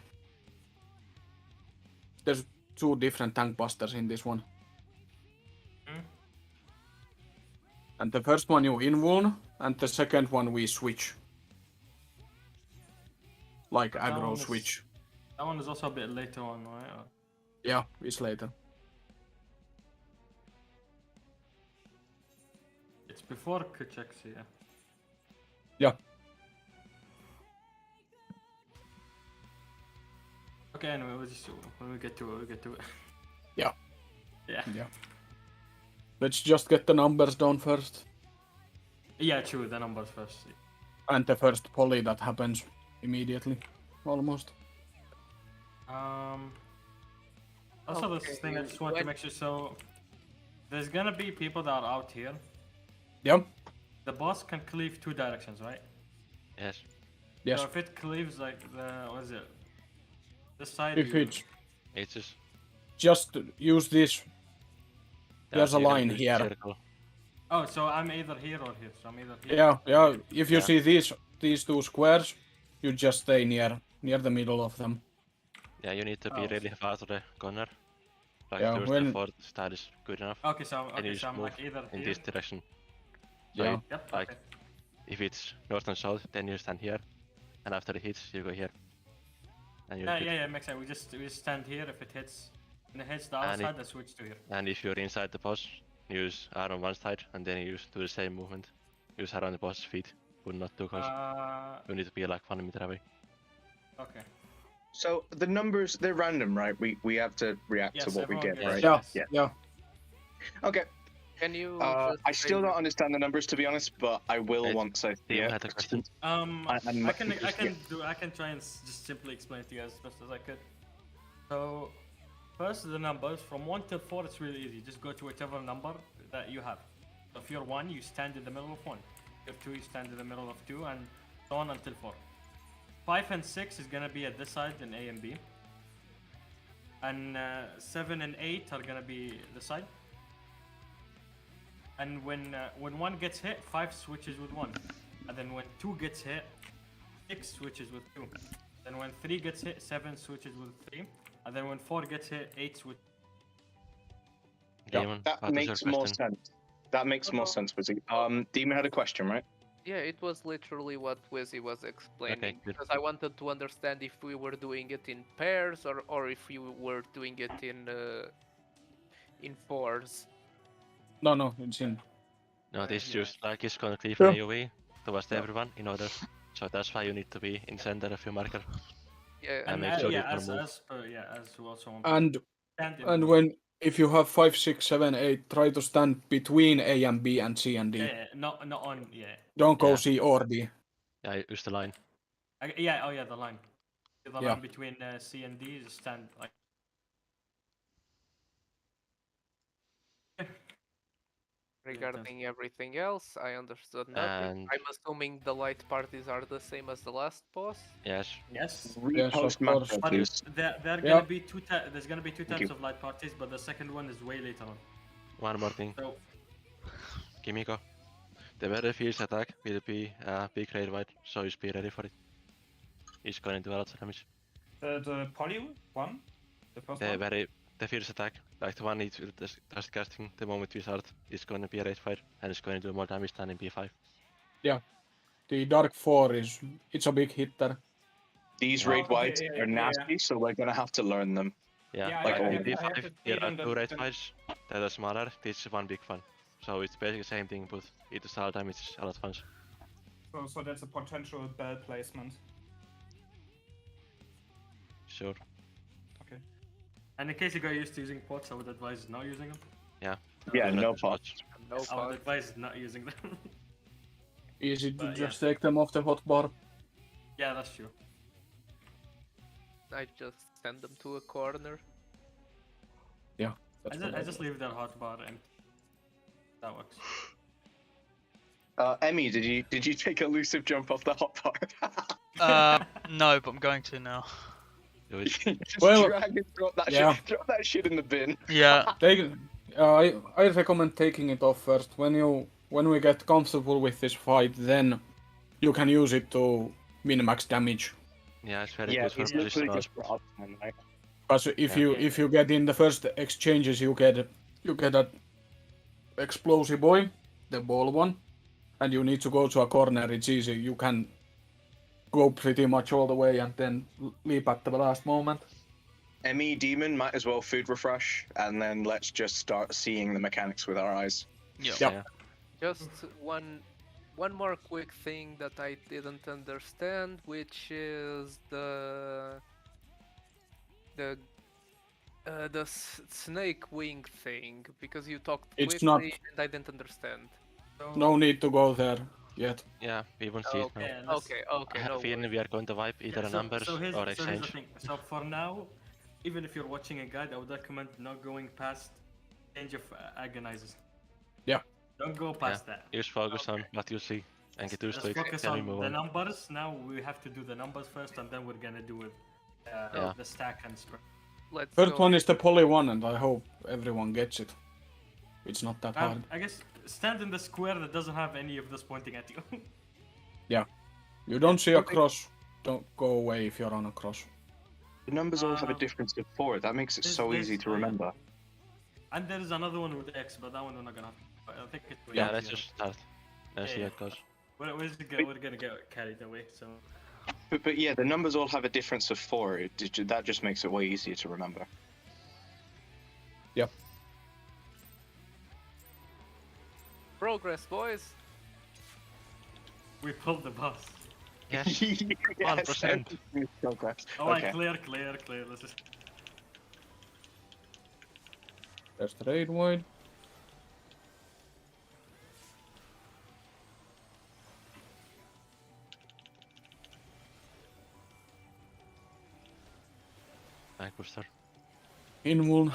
There's 2 different tank busters in this one. And the first one you invuln, and the second one we switch. like That aggro one is- switch. That one is also a bit later on, right? Yeah, it's later. It's before Kuchexi, yeah. Yeah. Okay, anyway, when we get to it, we get to it. Yeah. Yeah. Yeah. Let's just get the numbers down first. Yeah, true, the numbers first. And the first poly that happens immediately. Almost. Also, this thing I just want to make sure, so there's gonna be people that are out here. Yeah. The boss can cleave 2 directions, right? Yes. Yes. So if it cleaves like what is it? This side. If it's It's just use this. There's a you can line use here. circle. Oh, so I'm either here or here. So I'm either here. Yeah. If you Yeah. see these 2 squares, you just stay near the middle of them. Yeah, you need to be Oh. really far to the corner. Like Yeah, first when- and fourth side is good enough. Okay, so Then you just I'm move like either in here. this direction. So Yeah. Yep. like- Okay. if it's north and south, then you stand here, and after it hits, you go here. And you're good. Yeah, makes sense. We just stand here. If it hits, when it hits the And outside, it- then switch to here. And if you're inside the boss, use R on one side, and then you do the same movement. Use R on the boss's feet, but not too close. You need to be like 1 meter away. Okay. So the numbers, they're random, right? We have to react to Yes, what we everyone get, gets- right? Yeah. Yeah. Yeah. Okay. Can you? I still don't understand the numbers, to be honest, but I will It's- once I see You it. had a question? I can try and just simply explain it to you as best as I could. So, first the numbers from 1 to 4. It's really easy. Just go to whichever number that you have. So if you're 1, you stand in the middle of 1. If you're 2, you stand in the middle of 2, and so on until 4. 5 and 6 is gonna be at this side in A and B. And 7 and 8 are gonna be this side. And when 1 gets hit, 5 switches with 1. And then when 2 gets hit, 6 switches with 2. Then when 3 gets hit, 7 switches with 3. And then when 4 gets hit, 8 switches. Demon, That what was your makes more question? sense. That makes more sense, Wizzy. Demon had a question, right? Yeah, it was literally what Wizzy was explaining. good. Because I wanted to understand if we were doing it in pairs or if we were doing it in fours. No, it's in. No, this yeah. just like is gonna cleave Yeah. an AoE towards everyone in order. So that's why you need to be in center of your marker. Yeah, And make sure you yeah, can as move. as also on And stand in and the- when if you have 5, 6, 7, 8, try to stand between A and B and C and D. yeah, not on Don't go Yeah. C or D. Yeah, use the line. yeah the line. The Yeah. line between C and D is stand like. regarding everything else, I understood nothing. And- I'm assuming the light parties are the same as the last boss. Yes. Yes. Yes, of Repost course. macro, But please. there are Yeah. gonna be there's gonna be two Thank types you. of light parties, but the second one is way later on. One more thing. So Kimiko. The very first attack will be a big red white, so just be ready for it. It's going to do a lot of damage. The poly one? The first one? The first attack, like the one it will just casting the moment we start, is going to be a red fire and it's going to do more damage than in p5. The Dark 4 it's a big hitter. These Oh, raid okay, whites yeah, are yeah. nasty, so we're gonna have to learn them. Yeah, Yeah, like I all have, in I have p5 to there see are them two red then- fires that are smaller, this is one big one. So it's basically the same thing, but it does a lot of damage a lot once. So that's a potential bell placement. Sure. and in case you got used to using pots, I would advise not using them. Yeah, Do not no use pots. No I would pot. advise not using them. Easy to But, just take them off the hotbar. yeah, that's true. I just send them to a corner. That's I what just leave their hotbar empty. That works. Emmy, did you take elusive jump off the hot part? No, but I'm going to now. Do it. Just Well, drag it, drop that yeah. shit, drop that shit in the bin. Yeah, I recommend taking it off first. When we get comfortable with this fight, then you can use it to min-max damage. Yeah, it's very Yeah, good for it's literally positional. just for uptime, right? Because if you get in the first exchanges, you get that explosive boy, the ball one, and you need to go to a corner. It's easy. You can go pretty much all the way and then leap at the last moment. Emmy Demon might as well food refresh, and then let's just start seeing the mechanics with our eyes. Yeah. Yep. Yeah. Just one more quick thing that I didn't understand, which is the snake wing thing, because you talked It's quickly not- and I didn't understand. So, No need to go there yet. Yeah, we won't see it now. yeah, let's- Okay, I no have a feeling worries. we are going to wipe either yeah, the numbers so here's or the exchange. thing. So for now, even if you're watching a guide, I would recommend not going past change of agonizers. Yeah. Don't go past that. Just focus on what you see and get used Let's to it. focus Then we on move the on. numbers. Now we have to do the numbers first, and then we're gonna do it. Yeah. The stack and spread. Let's First go. one is the poly one, and I hope everyone gets it. It's not that hard. I guess stand in the square that doesn't have any of this pointing at you. You don't see a Okay. cross, don't go away if you're on a cross. The numbers all have a difference of 4. That makes it so easy to remember. And there is another one with X, but that one we're not gonna. I think it's. way Yeah, let's easier. just start. Let's see how it goes. We're gonna get carried away. So But yeah, the numbers all have a difference of 4. That just makes it way easier to remember. Progress, boys. we pulled the bus. Yes. Yes, 1%. progress. Alright, Okay. clear. Let's just. There's the raid wide. Back booster. Invuln.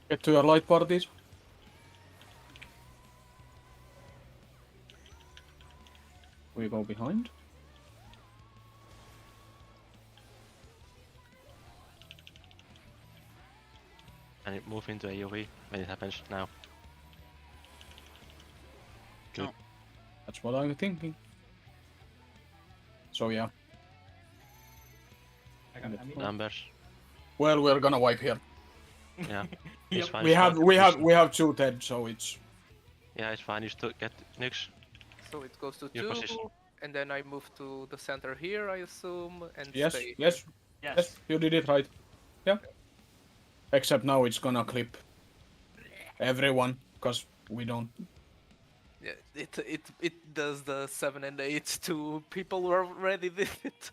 Get to your light parties. We go behind. And it move into AoE when it happens now. Good. Oh. That's what I'm thinking. So yeah. Numbers. Well, we're gonna wipe here. Yeah. It's Yep. fine. We just have go we have position. we have 2 TED, so it's Yeah, it's fine. You still get nukes. So it goes to Your 2, position. and then I move to the center here, I assume, and yes, stay. yes, Yes. yes, you did it right. Yeah. Except now it's gonna clip everyone, because we don't. Yeah, it does the 7 and 8 to people who already did it.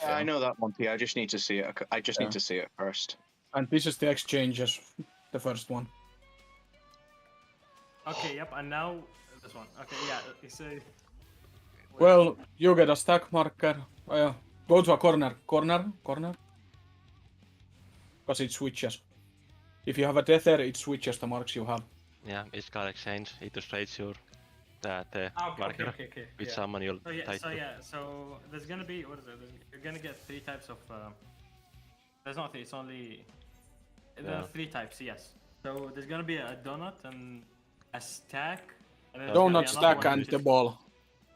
Yeah, I know that one, P. I just need to see it. I just Yeah. need to see it first. And this is the exchanges, the first one. Okay. Yep. And now this one. Okay. Yeah. It's a. Well, you get a stack marker. Go to a corner. Because it switches. If you have a tether, it switches the marks you have. Yeah, it's got exchange. It illustrates your the Okay. marker Okay. with Yeah. someone you'll So yeah, tie to. so there's gonna be what is it? You're gonna get 3 types of. There's not 3. It's only. There are Yeah. 3 types. Yes. So there's gonna be a donut and a stack. And then there's gonna be Donut another stack one and which the is ball.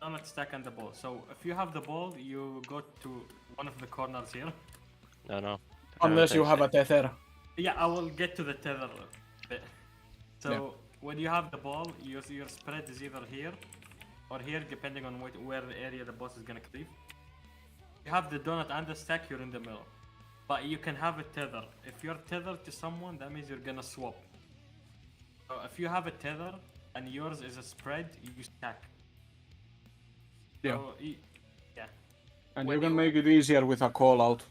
Donut stack and the ball. So if you have the ball, you go to one of the corners here. No. Unless you have a tether. Yeah, I will get to the tether bit. So when you have the ball, your spread is either here or here, depending on where the area the boss is gonna cleave. You have the donut and the stack, you're in the middle. But you can have a tether. If you're tethered to someone, that means you're gonna swap. So if you have a tether and yours is a spread, you stack. Yeah. So, yeah. And When you can you- make it easier with a call out.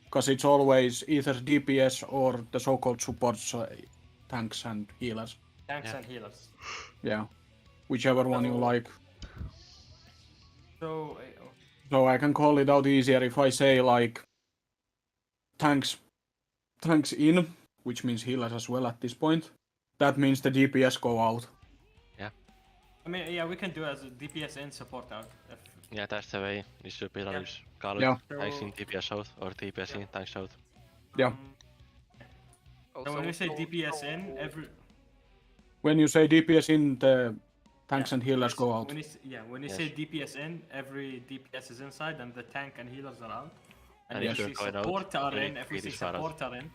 Because it's always either DPS or the so-called supports, tanks and healers. Tanks Yeah. and healers. Yeah. Whichever one you So- like. So, So I can call it out easier if I say like tanks in, which means healers as well at this point. That means the DPS go out. I mean, yeah, we can do as a DPS in support out. Yeah, that's the way it should be. Yeah. Just call it Yeah. tanks in So- DPS out or DPS in tanks out. Yeah. So when we say so- DPS in, so- every When you say DPS in, the tanks and healers go out. When you, when you Yes. say DPS in, every DPS is inside and the tank and healers are out. And if if you're we going support out, are you in, need if we say Swedish Varas. support are in,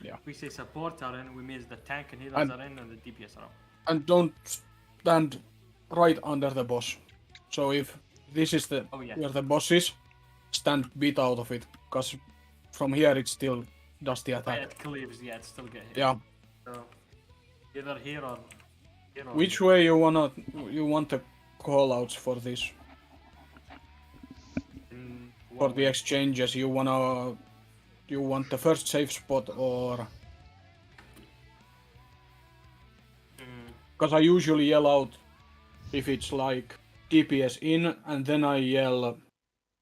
Yeah. if we say support are in, we means the tank and healers And- are in and the DPS are out. And don't stand right under the boss. So if this is the Oh yeah. where the boss is, stand bit out of it, because from here it still does the Yeah, attack. it cleaves, yeah, it still get hit. Yeah. So either here or here or Which here. way you want the callouts for this? In For what the way? exchanges, you want the first safe spot or? Because I usually yell out if it's like DPS in, and then I yell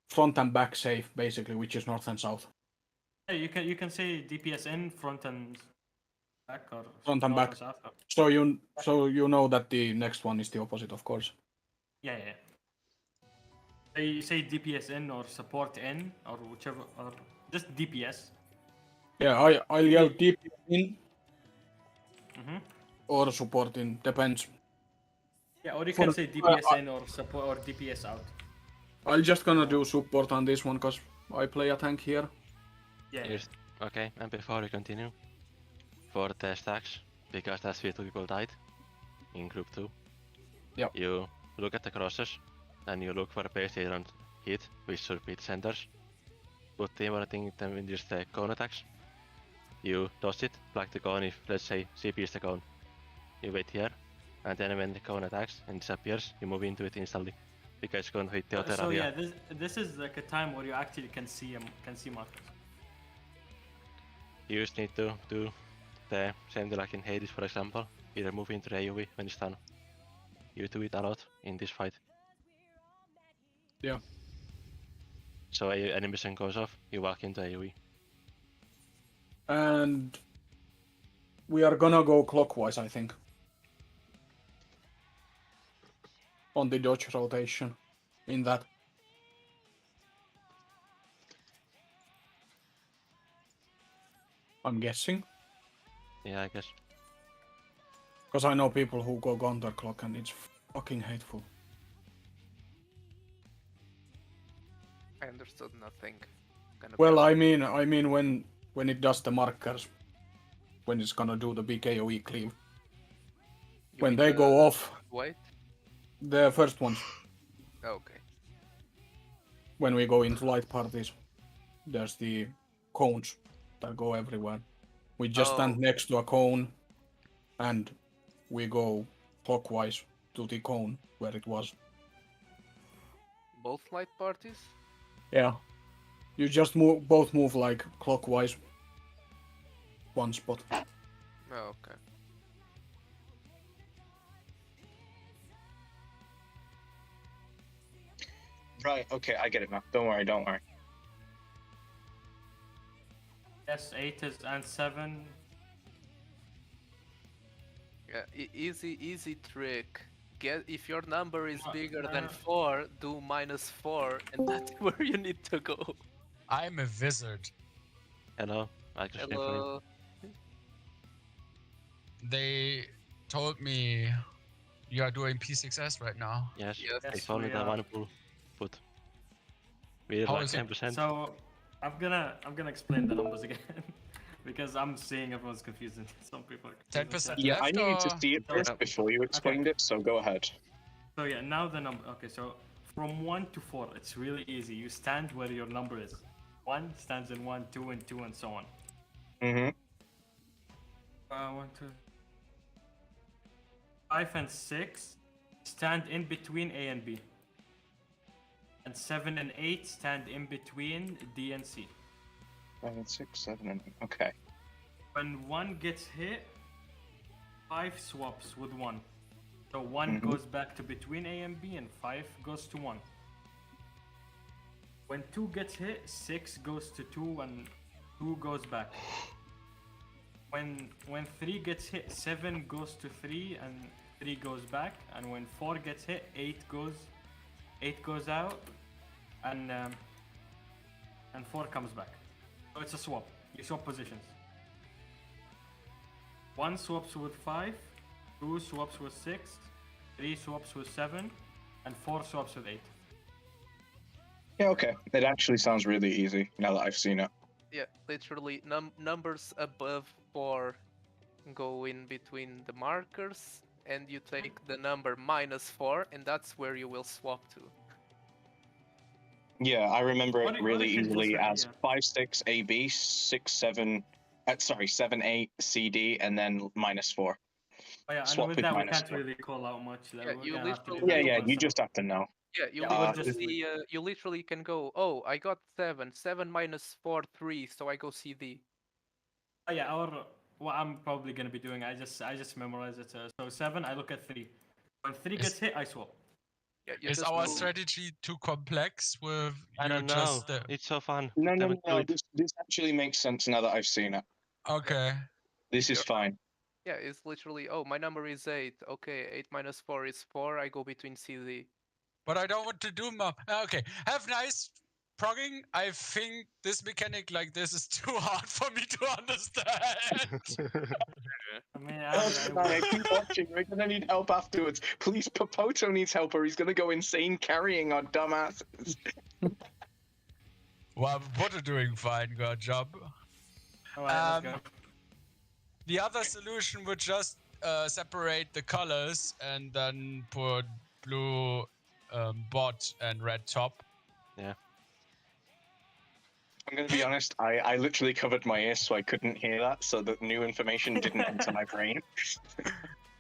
front and back safe, basically, which is north and south. Yeah, you can say DPS in, front and back, or Front and north back. and south. Or... So you know that the next one is the opposite, of course. Yeah, yeah. Say DPS in or support in or whichever, or just DPS. Yeah, I'll yell DPS in Mm-hmm. or support in, depends. Yeah, or you For- can say DPS in or support or DPS out. I'm just gonna do support on this one, cause I play a tank here. Yeah. Here's, okay, and before we continue, for the stacks, because that's where two people died in group 2. Yep. You look at the crosses, and you look for a base they don't hit, which should be the centers. Put them them in just the cone attacks. You toss it, block the cone if, let's say, CP is the cone. You wait here, and then when the cone attacks and disappears, you move into it instantly. Because it's going to hit the other So area. yeah, this is like a time where you actually can see markers. You just need to do the same thing like in Hades, for example. Either move into the AoE when it's done. You do it a lot in this fight. Yeah. So animation goes off, you walk into AoE. And we are gonna go clockwise, I think. On the dodge rotation. In that. I'm guessing. Yeah, I guess. Because I know people who go counterclock and it's fucking hateful. I understood nothing. Well, I mean when it does the markers. When it's gonna do the big AoE cleave. When they go off. Wait. The first ones. Okay. When we go into light parties. There's the cones that go everywhere. We just stand next to a cone and we go clockwise to the cone where it was. Both light parties? Yeah. You just both move like clockwise. One spot. Oh, okay. Right, okay, I get it now. Don't worry, don't worry. Yes, 8 is and 7. Yeah, easy trick. If your number is bigger than 4, do -4, and that's where you need to go. I'm a wizard. Hello, I just came from you. Hello. They told me you are doing p6s right now. Yes, Yes, it's only we the are. one pool. But we're How like is it? 10%. So I'm gonna explain the numbers again because I'm seeing everyone's confused and some people are confused. 10% Yeah, I left needed to or- see it first before you explained it, so go ahead. So yeah, now the number. Okay, so from 1 to 4, it's really easy. You stand where your number is. 1 stands in 1, 2 and 2, and so on. Mm-hmm. 1, 2, 5 and 6 stand in between A and B. And 7 and 8 stand in between D and C. 5, 6, 7, and 8. Okay. When 1 gets hit, 5 swaps with 1. So 1 goes back to between A and B, and 5 goes to 1. When 2 gets hit, 6 goes to 2, and 2 goes back. When 3 gets hit, 7 goes to 3, and 3 goes back. And when 4 gets hit, 8 goes out, and 4 comes back. So it's a swap. You swap positions. 1 swaps with 5, 2 swaps with 6, 3 swaps with 7, and 4 swaps with 8. Yeah, okay. It actually sounds really easy now that I've seen it. Yeah, literally numbers above 4 go in between the markers, and you take the number -4, and that's where you will swap to. Yeah, I remember Or it you really can just easily yeah. as 5-6 AB, 6-7, 7-8 CD, and then -4. Oh, yeah, and Swap with with that we can't -4. really call out much. That Yeah, we're you gonna have to do literally- that Yeah, for you some. just have to know. Yeah, you Yeah, we'll literally, just- you literally can go. Oh, I got 7 minus 4, 3, so I go CD. Oh, yeah, or what I'm probably gonna be doing, I just memorize it. So 7, I look at 3. When 3 gets hit, I swap. Yeah, you Is just our go- strategy too complex with I you don't know. just... It's so fun. No, Damn it, do it. This actually makes sense now that I've seen it. Okay. This is You're- fine. Yeah, it's literally. Oh, my number is 8. Okay, 8 minus 4 is 4. I go between CD. But I don't want to do more. Okay. Have nice progging. I think this mechanic like this is too hard for me to understand. I mean, I keep watching. We're gonna need help afterwards. Please, Popoto needs help or he's gonna go insane carrying our dumbasses. Well, what are doing fine, good job. Alright, let's go. The other solution would just separate the colors and then put blue bot and red top. I'm gonna be honest. I literally covered my ears so I couldn't hear that, so that new information didn't enter my brain.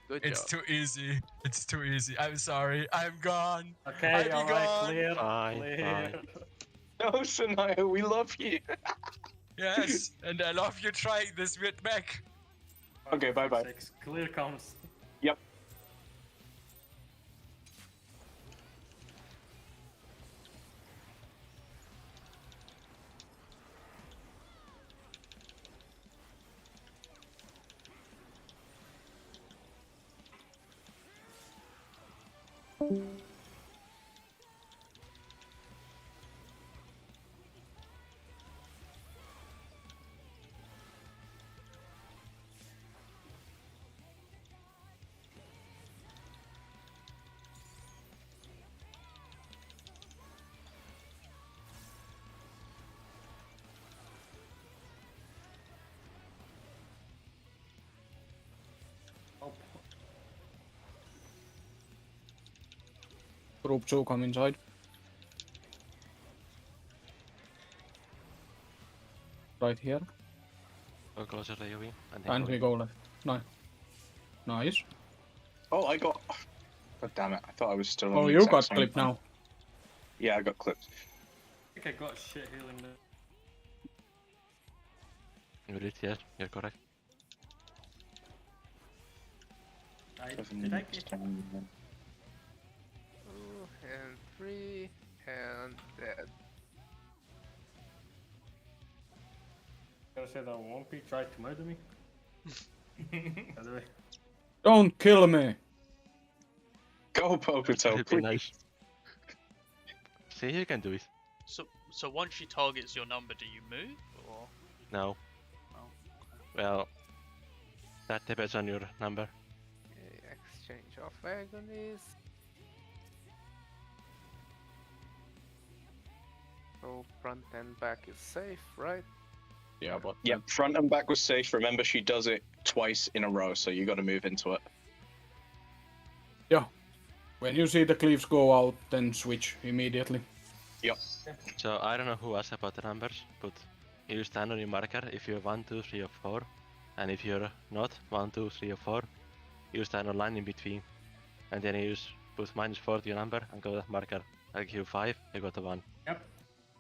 Good It's job. too easy. It's too easy. I'm sorry. I'm gone. Okay, I'll be alright, gone. clear. Fine, Clear. fine. No, Sanaya, we love you. Yes, and I love you trying this with mech. Okay, bye-bye. 6. Clear comes. Yep. Oh, Group 2 come inside. Right here. Go closer to AoE. And we go left. Nice. Oh, I got. God damn it! I thought I was still. on Oh, the you exact got same clipped time. now. Yeah, I got clipped. I think I got shit healing there. You did, yes, you're correct. Did I get 2 and 3 and dead. Gonna say that Wonky tried to murder me? By the way. Don't kill me! Go, Popoto, It'd be please. nice. See, you can do it. So once she targets your number, do you move or? No. Oh. Well, that depends on your number. Okay, exchange of agonies. So front and back is safe, right? Yeah, but Yeah, front and back was safe. Remember, she does it twice in a row, so you got to move into it. when you see the cleaves go out, then switch immediately. So I don't know who asked about the numbers, but you stand on your marker if you're 1, 2, 3, or 4, and if you're not 1, 2, 3, or 4, you stand on line in between, and then you just put -4 to your number and go to that marker. Like if you're 5, you go to 1. Yep.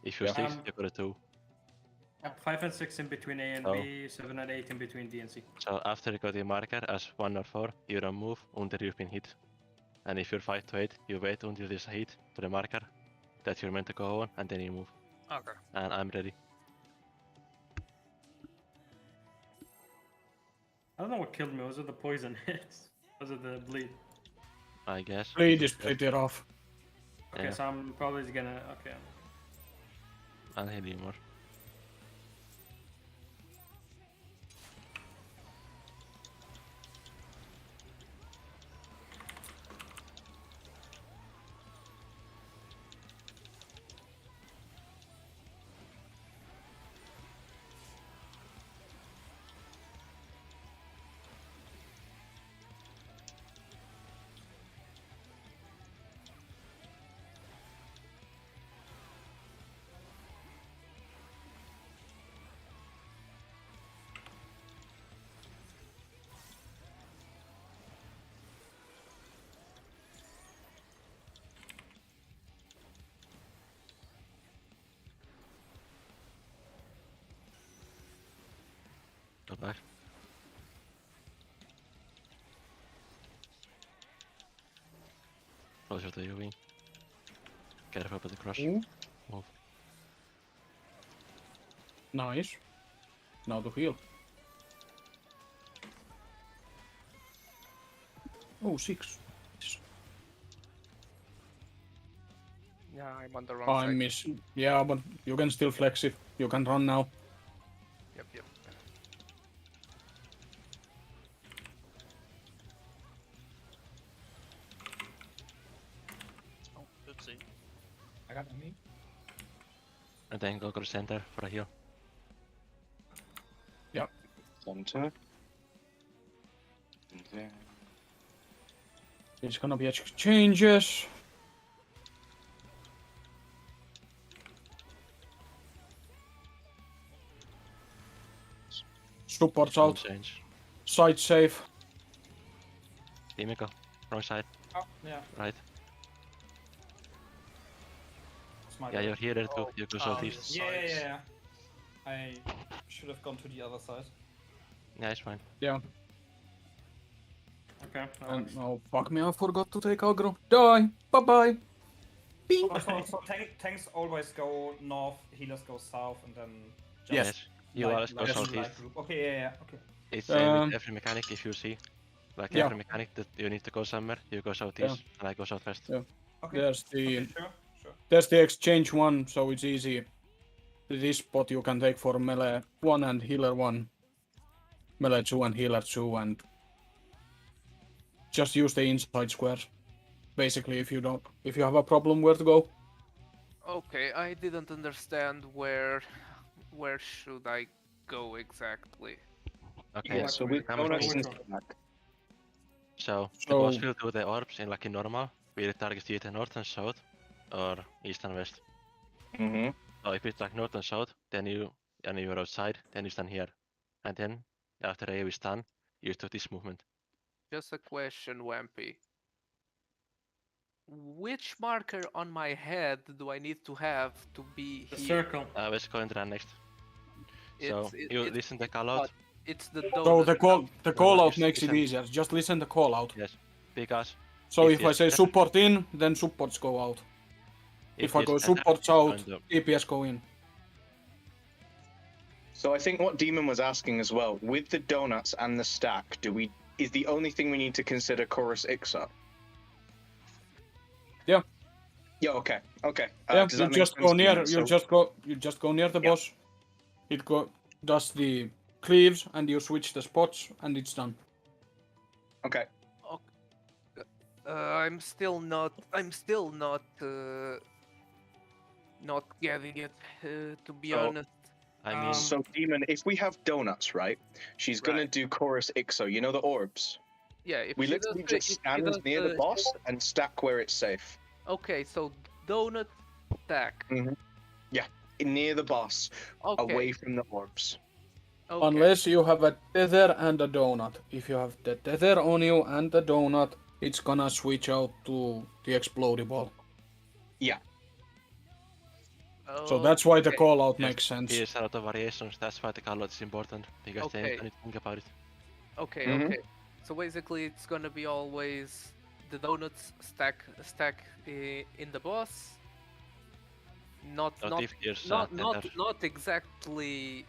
If you're 6, you go to 2. 5 and 6 in between A and Oh. B, 7 and 8 in between D and C. So after you go to your marker as 1 or 4, you don't move until you've been hit. And if you're 5 to 8, you wait until there's a hit to the marker that you're meant to go on, and then you move. Okay. And I'm ready. I don't know what killed me. Was it the poison hits? Was it the bleed? I guess. Bleed is pretty rough. Okay, Yeah. so I'm probably gonna. Okay. I'll heal you more. go back. Closer to you, Wing. Careful with the crush. Ooh. Move. Nice. Now to heal. Oh, 6. Yeah, I'm on the wrong I side. miss. Yeah, but you can still flex it. You can run now. Yep, yep. Oh, good see. I got me. And then go to the center for a heal. Center. And then It's gonna be exchanges. Supports Don't out. change. Side safe. Demon go. Wrong side. Oh, yeah. Right. It's my Yeah, bad. you're here too. Oh, You go oh, southeast. yeah. Yeah. I should have gone to the other side. Yeah, it's fine. Yeah. Okay. And oh fuck me, I forgot to take aggro. Die. Bye bye. Bing. So tanks always go north, healers go south, and then just Yes. You always go like southeast. light group. Okay, yeah, okay. It's same Um, with every mechanic if you see. Like yeah. every mechanic that you need to go somewhere, you go southeast and I go southwest. Yeah. Okay. There's the Okay, sure. there's the exchange one, so it's easy. This spot you can take for melee 1 and healer 1. Melee 2 and healer 2, and just use the inside squares. Basically, if you have a problem, where to go. Okay, I didn't understand where should I go exactly. Okay, yeah, so with come with donuts me. and Which one? stack. So the So- boss will do the orbs in like in normal. We target either north and south or east and west. Mm-hmm. So if it's like north and south, then you're outside, then you stand here. And then after AoE is done, you do this movement. Just a question, Wampy. Which marker on my head do I need to have to be The here? circle. Let's go and run next. So It's- you it's listen the call out. It's the So donut. the call out Yes, makes it listen. easier. Just listen the call out. Yes, because So If if I it's say better- support in, then supports go out. If I it's go better, supports it's out, going to- DPS go in. So I think what Demon was asking as well, with the donuts and the stack, is the only thing we need to consider Chorus Ixa? Yeah. Yeah, okay. Okay. Yeah, does you that make just sense go to near. you? You So- just go near the Yeah. boss. It does the cleaves, and you switch the spots, and it's done. Okay. I'm still not getting it. To be So- honest. I mean, So Demon, if we have donuts, right? She's gonna Right. do Chorus Ixo. You know the orbs. Yeah, if We she does literally the- just if she stand does near the boss and stack where it's safe. Okay, so donut stack. Near the boss, Okay. away from the orbs. Okay. Unless you have a tether and a donut. If you have the tether on you and the donut, it's gonna switch out to the explodable. So that's why the Okay. call out Yes, makes sense. here's a lot of variations. That's why the call out is important because then Okay. you need to think about it. Okay, Mhm. okay. So basically, it's gonna be always the donuts stack in the boss. Not Not not if there's not tether. not exactly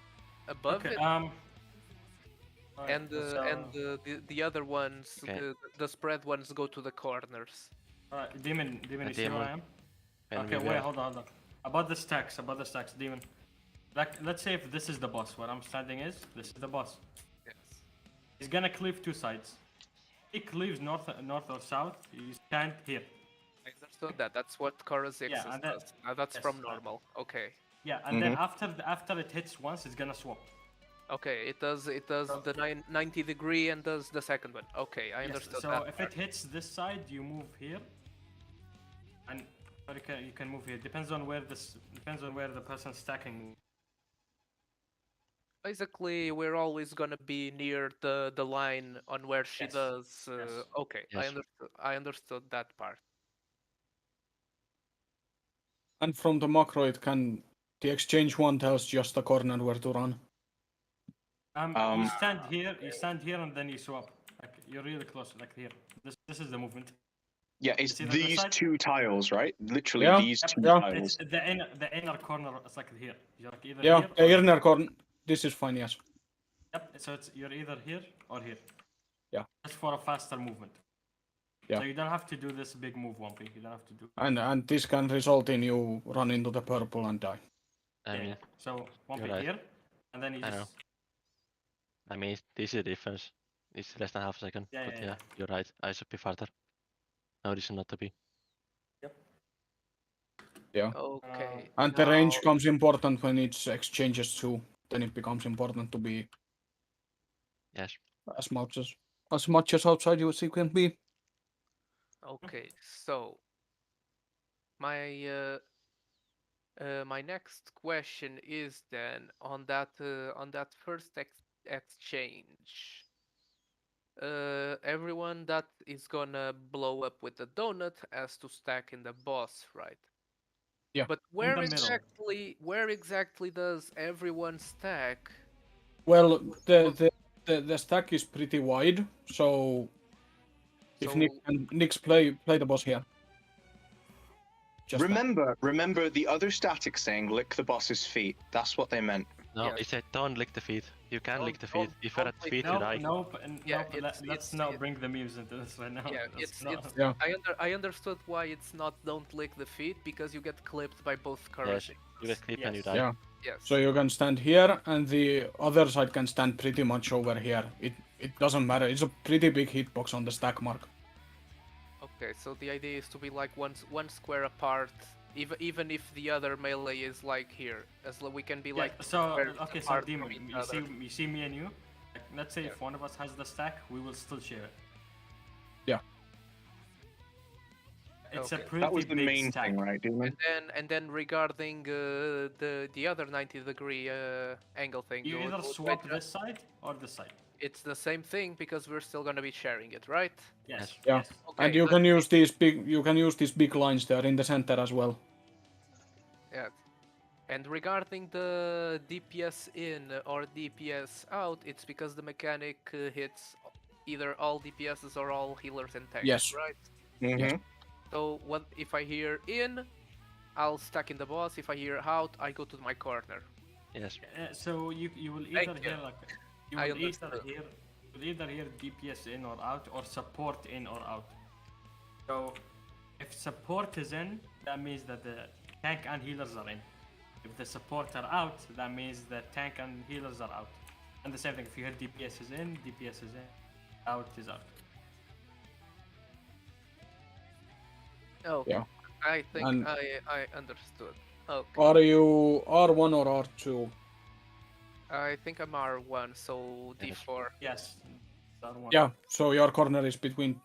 above Okay. it. Alright, And so- the other ones, Okay. the spread ones, go to the corners. Alright, Demon, you see where Demon. I am? And Okay, we wait, were- hold on. About the stacks, Demon. Like, let's say if this is the boss, where I'm standing this is the boss. Yes. He's gonna cleave two sides. He cleaves north or south, you stand here. I understood that. That's what Chorus Yeah, X and that- does. That's yes, from uh, normal. Okay. Yeah, and then after it hits once, it's gonna swap. Okay, it does the 90-degree and does the second one. Okay, I Yes, understood so that if part. it hits this side, you move here. And or you can move here. Depends on where the person's stacking. Basically, we're always gonna be near the line on where she Yes, does. yes. Okay, Yes. I understood that part. And from the macro, the exchange one tells just the corner where to run. You stand here, and then you swap. Like you're really close, like here. This is the movement. Yeah, it's See that this these side? two tiles, right? Literally Yeah, these two yeah. tiles. It's the inner corner. It's like here. You're like either Yeah, here. the Or inner corner. This is fine, yes. Yep. So you're either here or here. Yeah. Just for a faster movement. Yeah. So you don't have to do this big move, Wumpy. You don't have to do. And this can result in you run into the purple and die. I mean, So Wumpy you're right. here, and then you I just. know. I mean, this is the difference. It's less than half a second. Yeah, But yeah, yeah, yeah. you're right. I should be farther. No reason not to be. Yeah. Okay. And the range now- comes important when it exchanges too. Then it becomes important to be Yes. as much as outside you can be. Okay, so my my next question is then on that first exchange. Everyone that is gonna blow up with the donut has to stack in the boss, right? Yeah. But the middle. where exactly does everyone stack? Well, the stack is pretty wide, so if So Nick's play the boss here. Just Remember the other static saying lick the boss's feet. That's what they meant. No, Yes. it said don't lick the feet. You can Don't- lick the feet. don't- If you're don't at the lick feet, the you Nope, die. nope, Yeah, let's it's- not bring the memes into this right now. yeah, Let's it's not. Yeah. I understood why it's not don't lick the feet because you get clipped by both Yes. currencies. You get clipped and you Yes. die. Yeah. Yes. So you can stand here, and the other side can stand pretty much over here. It doesn't matter. It's a pretty big hitbox on the stack mark. Okay, so the idea is to be like one square apart, even if the other melee is like here, as we can be like. So squares okay, so apart Demon, from each you other. see me and you. Like, let's say if one of us has the stack, we will still share it. Yeah. It's Okay. a pretty That was the big main stack. thing, right, Demon? And then regarding the other 90-degree angle thing, You either swap this side or this side. It's the same thing because we're still gonna be sharing it, right? Yes. Yeah. Yes. Okay. And you can use these big lines there in the center as well. Yeah. And regarding the DPS in or DPS out, it's because the mechanic hits either all DPSs or all healers and tanks, Yes. right? Mm-hmm. So what if I hear in, I'll stack in the boss. If I hear out, I go to my corner. Yes. So you will Thank either you. hear like you I will understood. either hear DPS in or out or support in or out. So if support is in, that means that the tank and healers are in. If the support are out, that means the tank and healers are out. And the same thing, if you hear DPS is in, DPS is in, out is out. Oh, Yeah. I think And- I understood. Okay. Are you R1 or R2? I think I'm R1, so D4. Yes. That one. Yeah. So your corner is between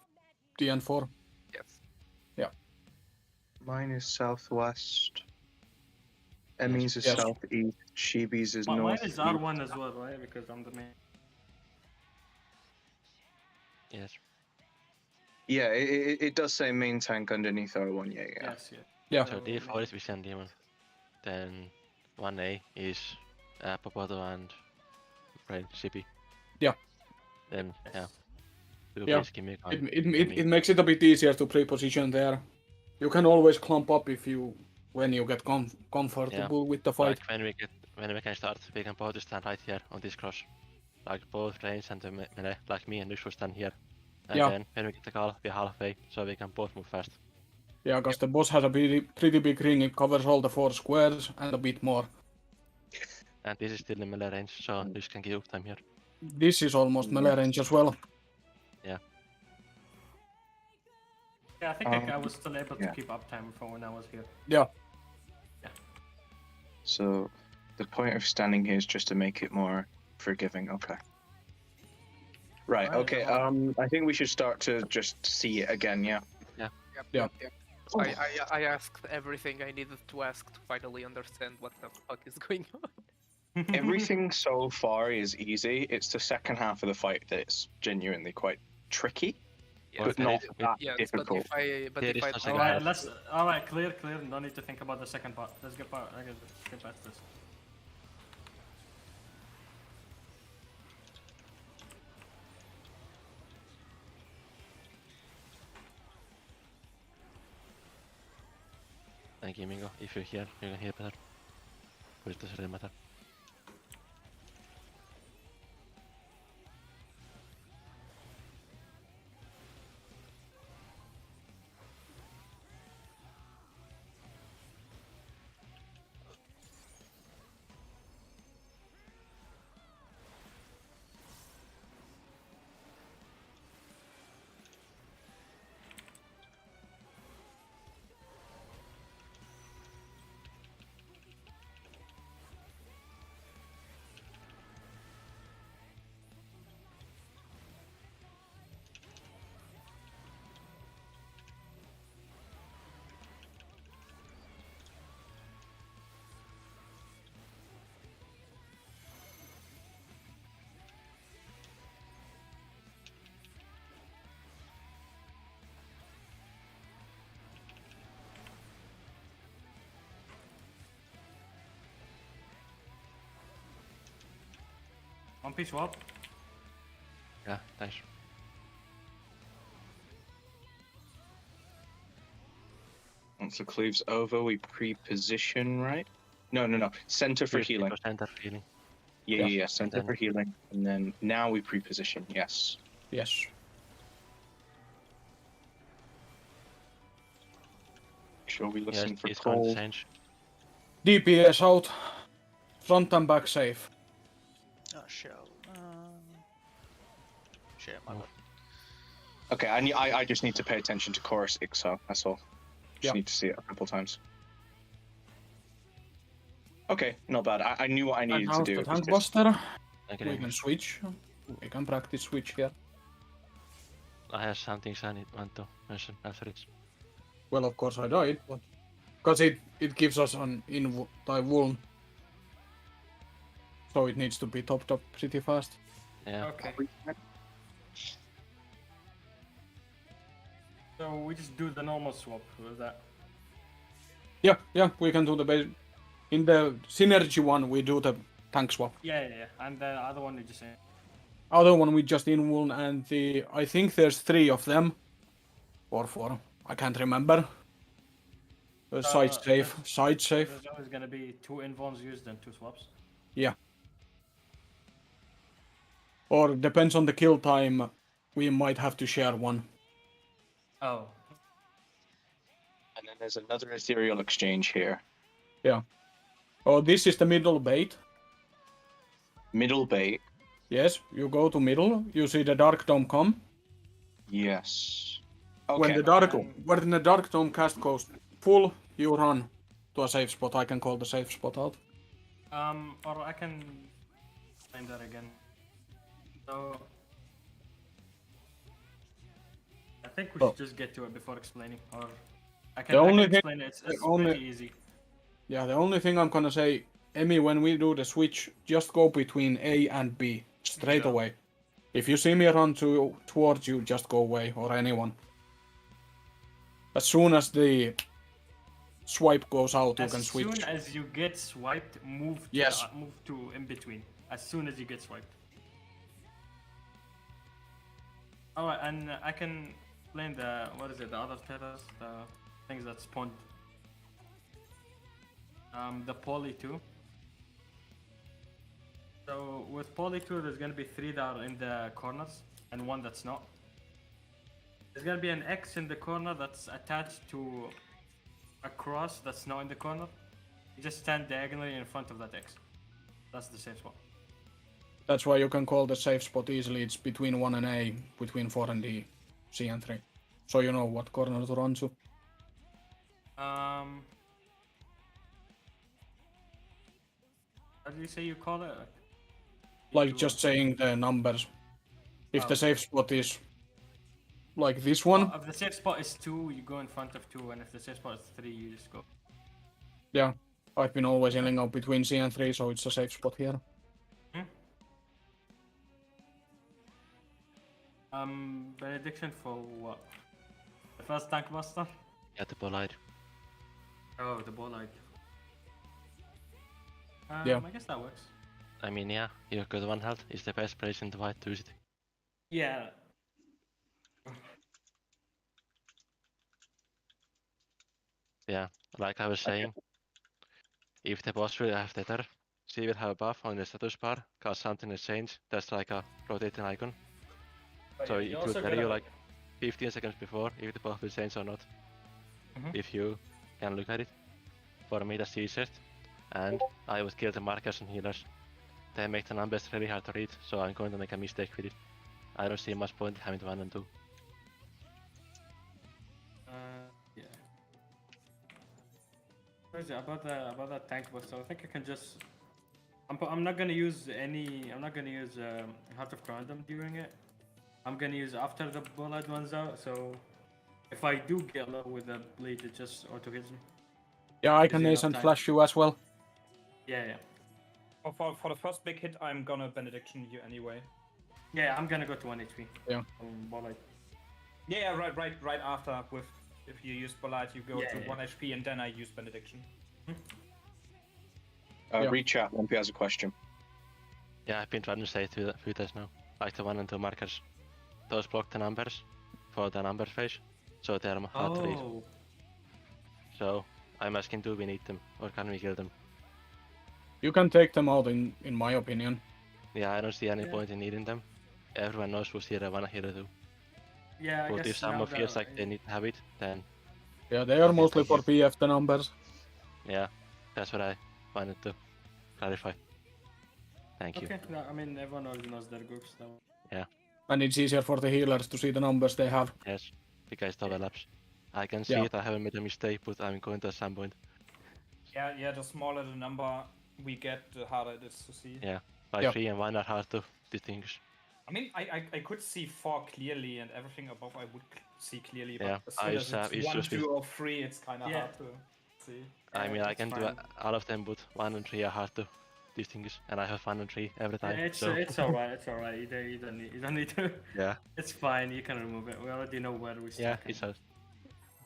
D and 4. Yes. Mine is southwest. Emmy's is Yes. southeast. Shibi's is Mine north. is R1 as well, right? Because I'm the main. Yes. Yeah, it does say main tank underneath R1. Yeah. Yes, yeah. Yeah. So D4 is Vision Demon. Then 1A is Popoto and Brain Shippy. Yeah. Then yeah. Do Yeah. basic gimmick on It makes it a bit easier to pre-position there. You can always clump up when you get comfortable with the fight. Like when we can start, we can both stand right here on this cross. Like both range and the melee, like me and Nux will stand here. And Yeah. then when we get the call, we're halfway, so we can both move fast. Yeah, because the boss has a pretty big ring. It covers all the 4 squares and a bit more. And this is still in melee range, so Nux can give uptime here. This is almost melee range as well. Yeah, I think I was still able to yeah. keep uptime from when I was here. Yeah. So the point of standing here is just to make it more forgiving. Okay. Right. Right, Okay. I think we should start to just see it again. Yeah. Yep, Yeah. yep. I asked everything I needed to ask to finally understand what the fuck is going on. Everything so far is easy. It's the second half of the fight that's genuinely quite tricky, Yes, but not that yes, difficult. but Yeah, if I this Alright, doesn't alright, clear. No need to think about the second part. Let's get past this. Kimingo. If you heal, you can heal better. But it doesn't really matter. One piece swap. Yeah, thanks. Once the cleave's over, we pre-position, right? No. Center for First, it healing. was center for healing. Yeah. Center then- for healing. And then now we pre-position, yes. Yes. Make sure we Yeah, listen for it's going to cold. change. DPS out. Front and back safe. Oh, shit. Shit, my Oh. bad. Okay, I just need to pay attention to chorus Ixo, that's all. Just Yeah. need to see it a couple times. Okay, not bad. I knew what I And needed to how's do. the It was tank just- buster? Thank We you. can switch. We can practice switch here. I have some things I want to mention after this. Well, of course I died, but because it gives us an die vuln, so it needs to be topped up pretty fast. Yeah. Okay. So we just do the normal swap with that. Yeah, we can do the base. In the synergy one, we do the tank swap. Yeah. And the other one you just say. Other one we just invuln, and I think there's 3 of them, or 4. I can't remember. Side safe, there's- side safe. There's always gonna be 2 invulns used and 2 swaps. Yeah. Or depends on the kill time. We might have to share one. Oh. And then there's another ethereal exchange here. Oh, this is the middle bait. Middle bait. Yes, you go to middle. You see the dark dome come. Yes. When Okay. the dark dome cast goes full, you run to a safe spot. I can call the safe spot out. Or I can find that again. So I think we should just get to it before explaining, or I can, The only I can thing- explain it. It's only- pretty easy. Yeah, the only thing I'm gonna say, Emmy, when we do the switch, just go between A and B straight Sure. away. If you see me run towards you, just go away, or anyone. As soon as the swipe goes out, you can As switch. soon as you get swiped, move to, Yes. move to in between. As soon as you get swiped. Alright, and I can explain the the other terrors, the things that spawned. The poly 2. So with poly 2, there's gonna be 3 that are in the corners and 1 that's not. There's gonna be an X in the corner that's attached to a cross that's not in the corner. You just stand diagonally in front of that X. That's the safe spot. That's why you can call the safe spot easily. It's between 1 and A, between 4 and D, C and 3. So you know what corner to run to. How do you say you call it? Like just saying the numbers. If the Oh. safe spot is like this one, If the safe spot is 2, you go in front of 2, and if the safe spot is 3, you just go. yeah, I've been always yelling out between C and 3, so it's a safe spot here. Benediction for what? The first tank buster? Yeah, the bolide. Oh, the ball light. Yeah. I guess that works. I mean, yeah, you got 1 health. It's the best place in the white to use it. Yeah. Yeah, like I was saying, if the boss will have tether, she will have a buff on the status bar, cause something has changed. That's like a rotating icon. But So yeah, it you're will also tell gonna you like 15 seconds before if the buff will change or not. Mhm. If you can look at it. For me that's easiest. And I would kill the markers and healers. They make the numbers really hard to read, so I'm going to make a mistake with it. I don't see much point in having 1 and 2. yeah. What is it about that tank boss? So I think I can just. I'm not gonna use any. I'm not gonna use Heart of Random during it. I'm gonna use after the bullet runs out. So if I do get low with the bleed, it just auto hits me. Yeah, I Gives can you ace enough and time. flash you as well. Yeah. For the first big hit, I'm gonna benediction you anyway. Yeah, I'm gonna go to 1 HP. Yeah. Bullet. Yeah, right after with if you use Bolite, you go Yeah, to yeah. 1 HP and then I use benediction. Yeah. Read chat. Lumpy has a question. Yeah, I've been trying to say it a few times now. Like the 1 and 2 markers. Those block the numbers for the number phase, so they are hard to read. Oh. So I'm asking, do we need them or can we kill them? You can take them out in my opinion. Yeah, I don't see any Yeah. point in needing them. Everyone knows who's hero 1 and hero 2. Yeah, I But if guess someone now feels that- like they need to have it, then Yeah, they are Okay, mostly thank for you. PF the numbers. yeah, that's what I wanted to clarify. Thank you. Okay, no, I mean everyone already knows their groups though. And it's easier for the healers to see the numbers they have. Yes, because it overlaps. I can see Yeah. it, I haven't made a mistake, but I'm going to at some point. Yeah, the smaller the number we get, the harder it is to see. Yeah, like Yeah. 3 and 1 are hard to distinguish. I mean, I could see 4 clearly, and everything above I would see clearly. But Yeah, as soon I as have it's 1, issues with- 2, or 3, it's kind of Yeah. hard to see. I mean, I that's can do fine. all of them, but 1 and 3 are hard to distinguish, and I have 1 and 3 every Yeah, time. it's so it's alright. It's alright. You don't need to. yeah, It's fine. You can remove it. We already know where we yeah, stack. it's and- a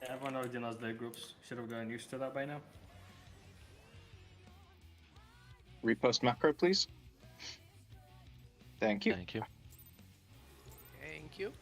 Yeah, everyone already knows their groups. Should have gotten used to that by now. Repost macro, please. Thank you. thank you. Thank you.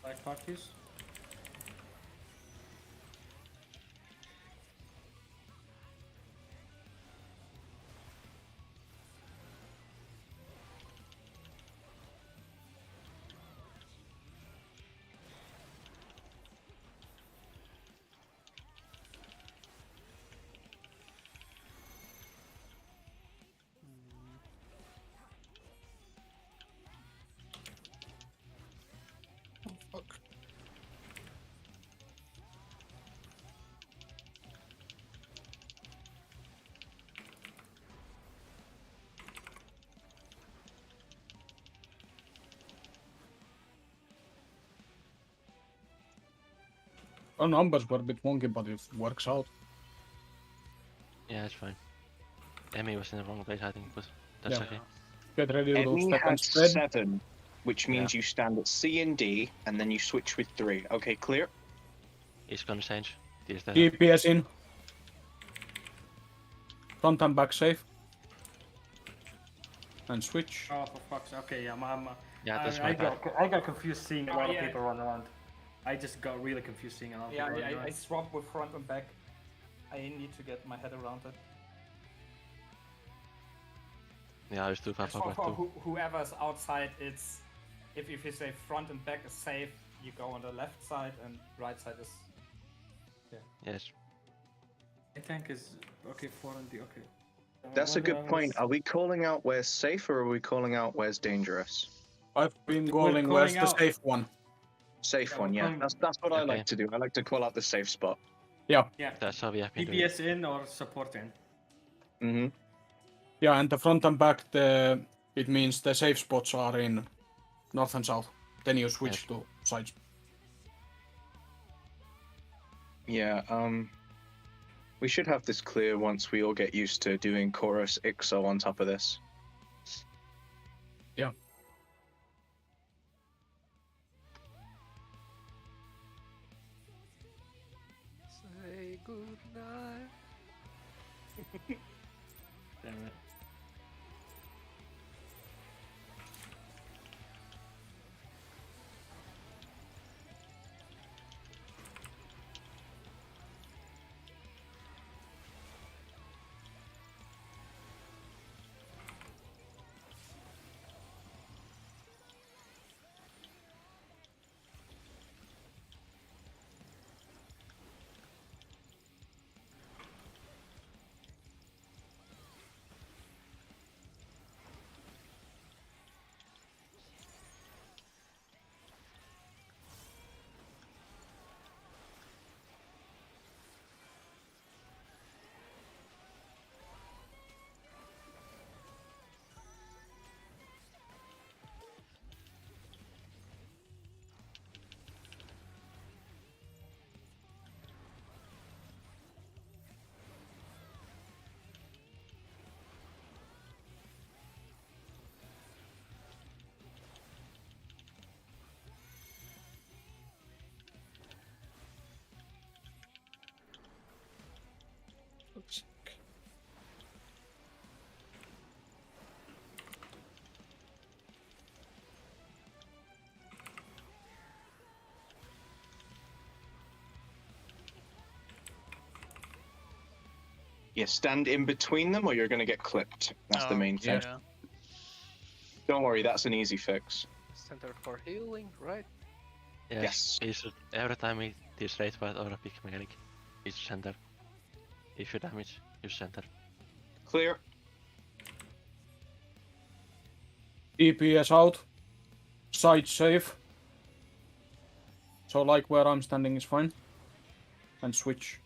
Like parties. Fuck. Our numbers were a bit wonky, but it works out. Yeah, it's fine. Emmy was in the wrong place, I think, but that's Yeah. okay. Get ready to Emmy step and has spread. 7, which means you stand at C and D, and then you switch with 3. Okay, clear? It's gonna change. This the DPS in. Front and back safe. And switch. Oh, for fuck's sake. Okay, yeah, Yeah, that's I my bad. got confused seeing a Oh, lot of yeah. people run around. I just got really confused seeing a lot of Yeah, people run I around. swap with front and back. I need to get my head around it. Yeah, I was too far For forward too. whoever's outside, it's if you say front and back is safe, you go on the left side, and right side is Yes. I think is okay 4 and D. Okay. That's a What good else? point. Are we calling out where's safe, or are we calling out where's dangerous? I've been We're calling where's calling the out- safe one. Safe Yeah, one, we're yeah. calling- That's what I Okay. like to do. I like to call out the safe spot. Yeah. Yeah. That's how we have been doing. DPS in or support in. Mm-hmm. Yeah, and the front and back, it means the safe spots are in north and south. Then you switch to sides. Yeah, we should have this clear once we all get used to doing chorus IXO on top of this. Yeah. Say goodnight. Damn it. Oops. Yeah, stand in between them or you're going to get clipped. That's the main thing. Yeah. Don't worry, that's an easy fix. Center for healing, right? Yes. We should, every time we this rate fight or a big mechanic, it's center. If you damage, use center. Clear. DPS out. Side safe. So like where I'm standing is fine. And switch.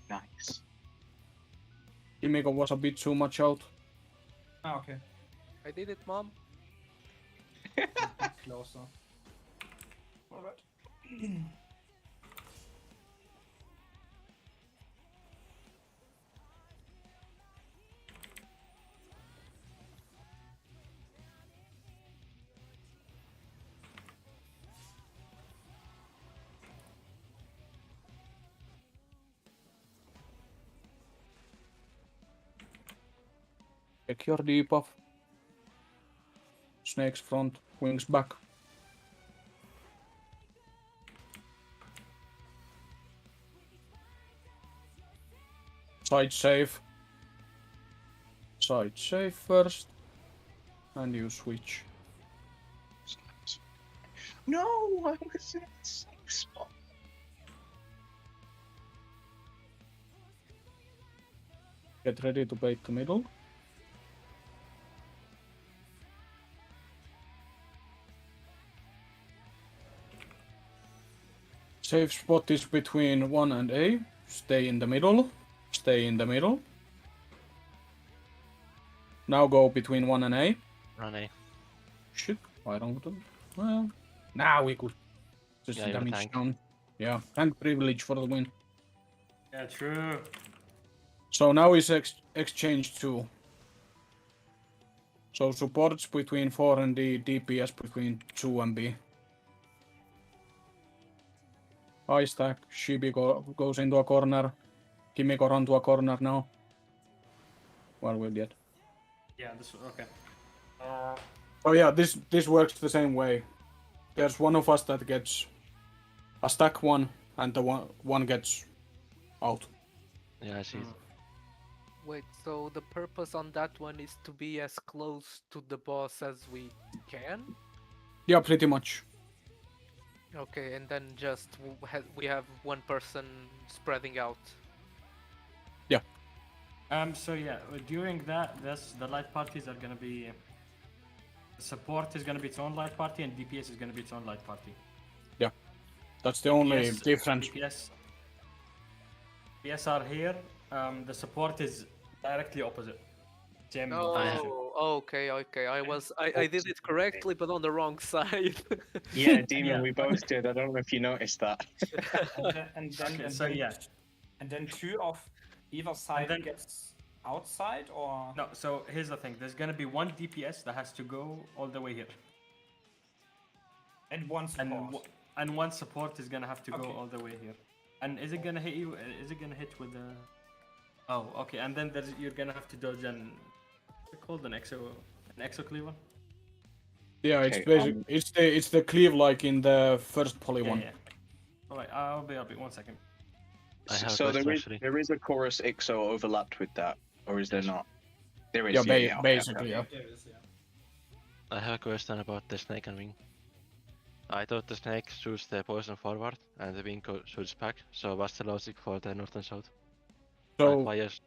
Nice. Kimiko was a bit too much out. Ah, okay. I did it, mom. Closer. Alright. Take your debuff. Snakes front, wings back. Side safe. Side safe first. And you switch. No, I was in the safe spot. Get ready to bait the middle. Safe spot is between 1 and A. Stay in the middle. Stay in the middle. Now go between 1 and A. Run A. Shit, why don't we? Well, now we could. Just Yeah, you're a damage tank. down. Yeah, tank privilege for the win. Yeah, true. So now is exchange 2. So supports between 4 and D, DPS between 2 and B. High stack, Shibi goes into a corner. Kimiko run to a corner now. Well, we'll get. Yeah, this okay. Oh yeah, this works the same way. There's one of us that gets a stack one, and the one gets out. Yeah, I see. Wait, so the purpose on that one is to be as close to the boss as we can? Yeah, pretty much. Okay, and then just we have one person spreading out. So yeah, during that, the light parties are gonna be. Support is gonna be its own light party, and DPS is gonna be its own light party. That's the only DPS difference. DPS are here. The support is directly opposite. Same position. Oh, okay. I did it correctly, but on the wrong side. Yeah, Demon, Yeah. we both did. I don't know if you noticed that. And then 2 of either side then- gets outside, or No, so here's the thing. There's gonna be one DPS that has to go all the way here, and one support. and one support is gonna have to go Okay. all the way here. And is it gonna hit you? Is it gonna hit with the? Oh, okay. And then you're gonna have to dodge an. What's it called an exo cleaver. Yeah, it's Okay, basic. It's the cleave like in the first poly Yeah, one. yeah. All right, I'll be 1 second. I have a So question actually. there is a chorus IXO overlapped with that, or is there Yes. not? There is. Yeah, okay, basically, okay. yeah. I have a question about the snake and wing. I thought the snake shoots the poison forward and the wing shoots back. So what's the logic for the north and south? So Why is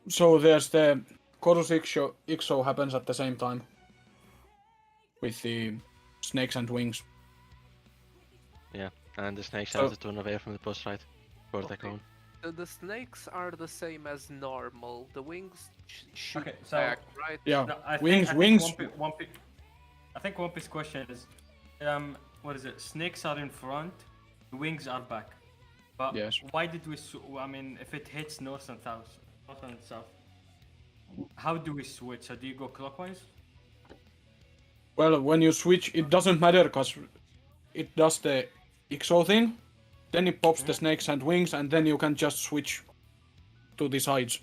so there's the chorus IXO happens at the same time with the snakes and wings. and the snakes So- have to turn away from the boss right for the Okay. cone? The snakes are the same as normal. The wings shoot Okay, so- back, right? Yeah, No, I wings. I think One Piece question is, what is it? Snakes are in front, wings are back. But Yes. why did we? I mean, if it hits north and south, how do we switch? So do you go clockwise? Well, when you switch, it doesn't matter because it does the IXO thing, then it pops the snakes and wings, and then you can just switch to the sides.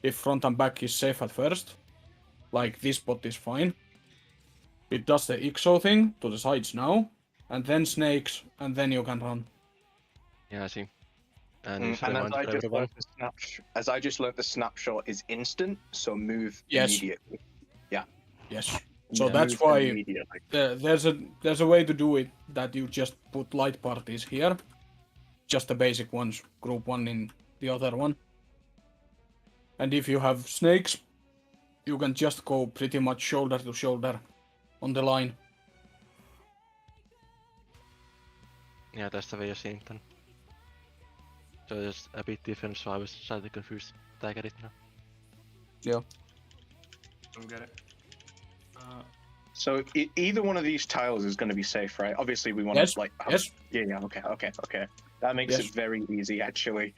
If front and back is safe at first, like this spot is fine. It does the IXO thing to the sides now, and then snakes, and then you can run. Yeah, I see. And Mm, usually and one for everyone. as I just learned, the snapshot is instant, so move Yes. immediately. Yes. So Yeah, that's move why immediately. there's a way to do it that you just put light parties here, just the basic ones, group one in the other one. And if you have snakes, you can just go pretty much shoulder to shoulder on the line. Yeah, that's the way I see it then. So it's a bit different, so I was slightly confused. I get it now. Don't get it. So either one of these tiles is going to be safe, right? Obviously, we want Yes, to like. yes. Yeah. Okay. That makes Yes. it very easy, actually.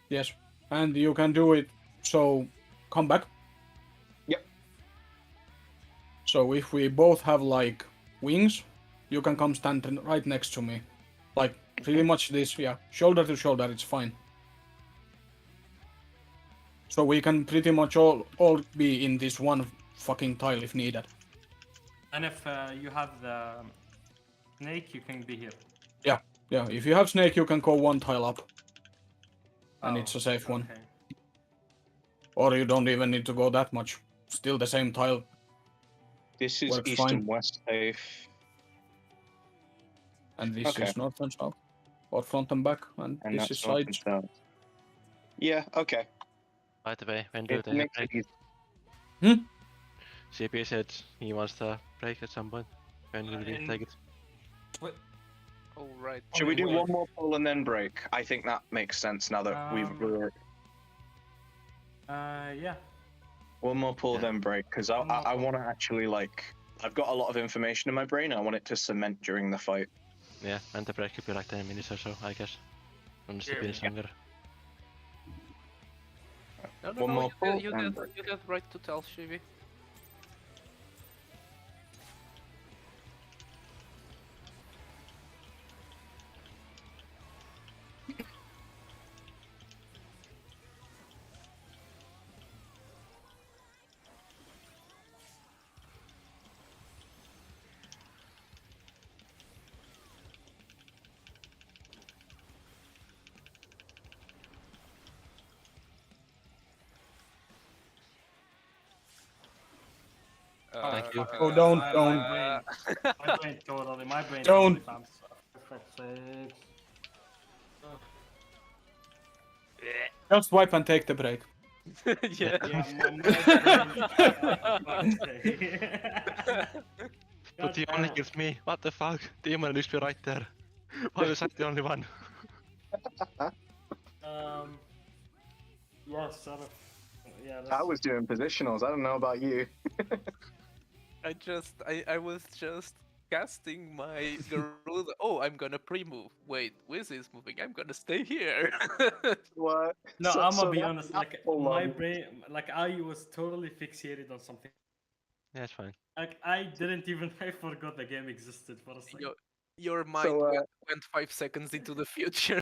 Yes, and you can do it. So come back. Yep. So if we both have like wings, you can come stand right next to me, like pretty much this. Yeah, shoulder to shoulder, it's fine. So we can pretty much all be in this one fucking tile if needed. And if you have the snake, you can be here. Yeah, if you have snake, you can go one tile up, and it's a safe one. Okay. Or you don't even need to go that much. Still the same tile. This is Works east fine. and west safe, And this Okay. is north and south. Or front and back. And and this that's is north and sides. south. Yeah. Okay. By the way, when do It they have makes it break? easy. CP said he wants to break at some point. When will we in- take it? Oh, right. Should we do wait. one more pull and then break? I think that makes sense now that we're Yeah. one more pull Yeah. then break because One more I pull. want to actually like I've got a lot of information in my brain. I want it to cement during the fight. Yeah, and the break could be like 10 minutes or so, I guess. On the Yeah, CP is yeah. longer. No, One more pull you and get right to tell Shivi. Thank you. Oh, don't. My brain totally. My brain Don't. totally found stuff. For fuck's sake. Just wipe and take the break. Yeah. But he only kills me. What the fuck? Demon used to be right there. Why was I the only one? Yeah, sort of. Yeah, I that's... was doing positionals. I don't know about you. I was just casting my Garuda. Oh, I'm gonna pre-move. Wait, Wiz is moving. I'm gonna stay here. What? No, I'm gonna be that- honest. that Like full my on- brain, like I was totally fixated on something. Yeah, it's fine. Like I didn't even. I forgot the game existed for a second. Your mind So, went 5 seconds into the future.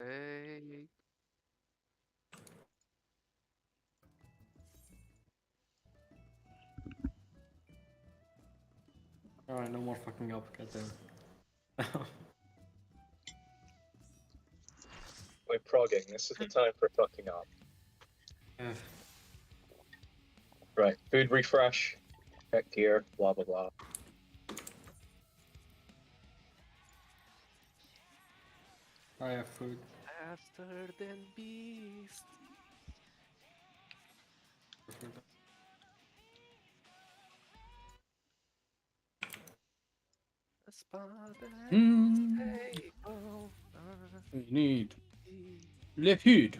Hey. Alright, no more fucking up, goddamn. We're progging. This is the time for fucking up. Right. Food refresh. Check gear. Blah blah blah. I have food. Faster than beast. A spot at the table. We need le food.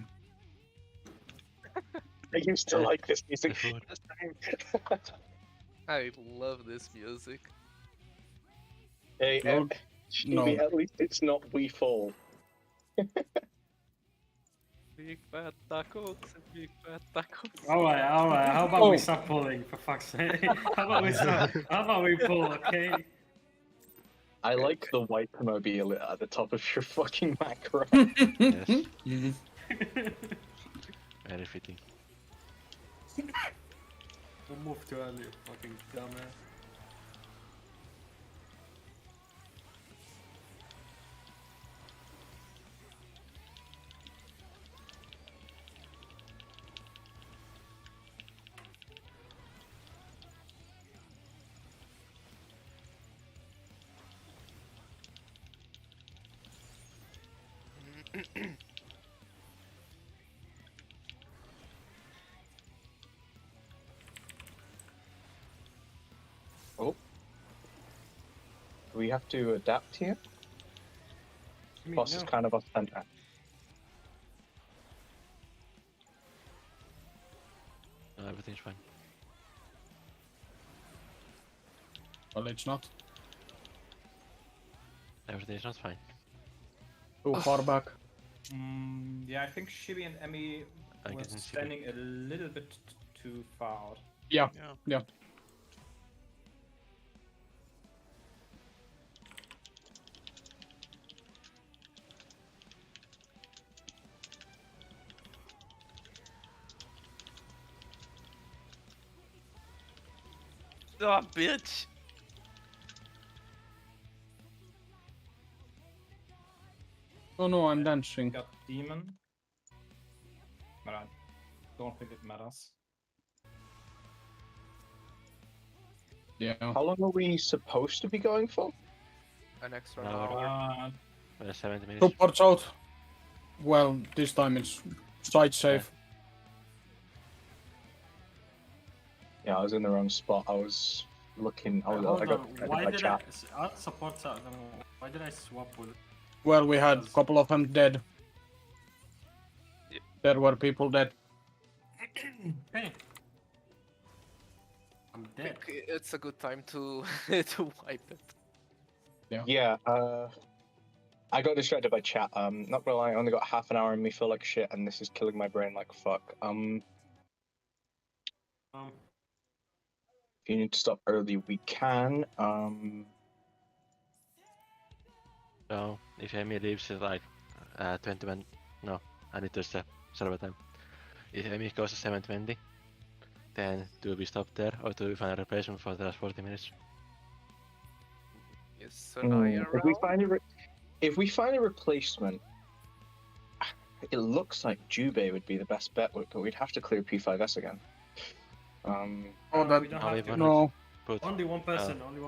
I used to like this music. the food. I love this music. Hey, No. Stevie, at least it's not We Fall. Big fat tacos, big fat tacos. Alright. How about Oh. we stop pulling, for fuck's sake? How about we pull, okay? I like the white mobile at the top of your fucking macro. Yes, Mhm. very fitting. We'll move too early, fucking dumbass. Oh. Do we have to adapt here? I mean, Boss is kind of authentic. No, everything's fine. Well, it's not Everything's not fine. too far back. Yeah, I think Shibi and Emmy I were can see standing a little bit too far out. Yeah. Yeah. Oh, bitch! Oh no, I'm dancing. Got demon. But I don't think it matters. Yeah. How long are we supposed to be going for? An extra No. hour. 70 minutes. Supports out. Well, this time it's side safe. Yeah, I was in the wrong spot. I was looking. I Hold got on, distracted why by did chat. I support that? Why did I swap with it? Well, we had a couple of them dead. Yeah. There were people dead. Hey. I'm I dead. think it's a good time to to wipe it. Yeah. I got distracted by chat. Not gonna lie, I only got half an hour and me feel like shit, and this is killing my brain like fuck. If you need to stop early, we can. So, if Emey leaves at like 21, no, I need to set server time. If Emey goes at 7:20, then do we stop there or do we find a replacement for the last 40 minutes? Yes, an IRL. If we find a replacement, it looks like Jubei would be the best bet, but we'd have to clear P5s again. Oh, we that don't Only have to. one no. Put, Only one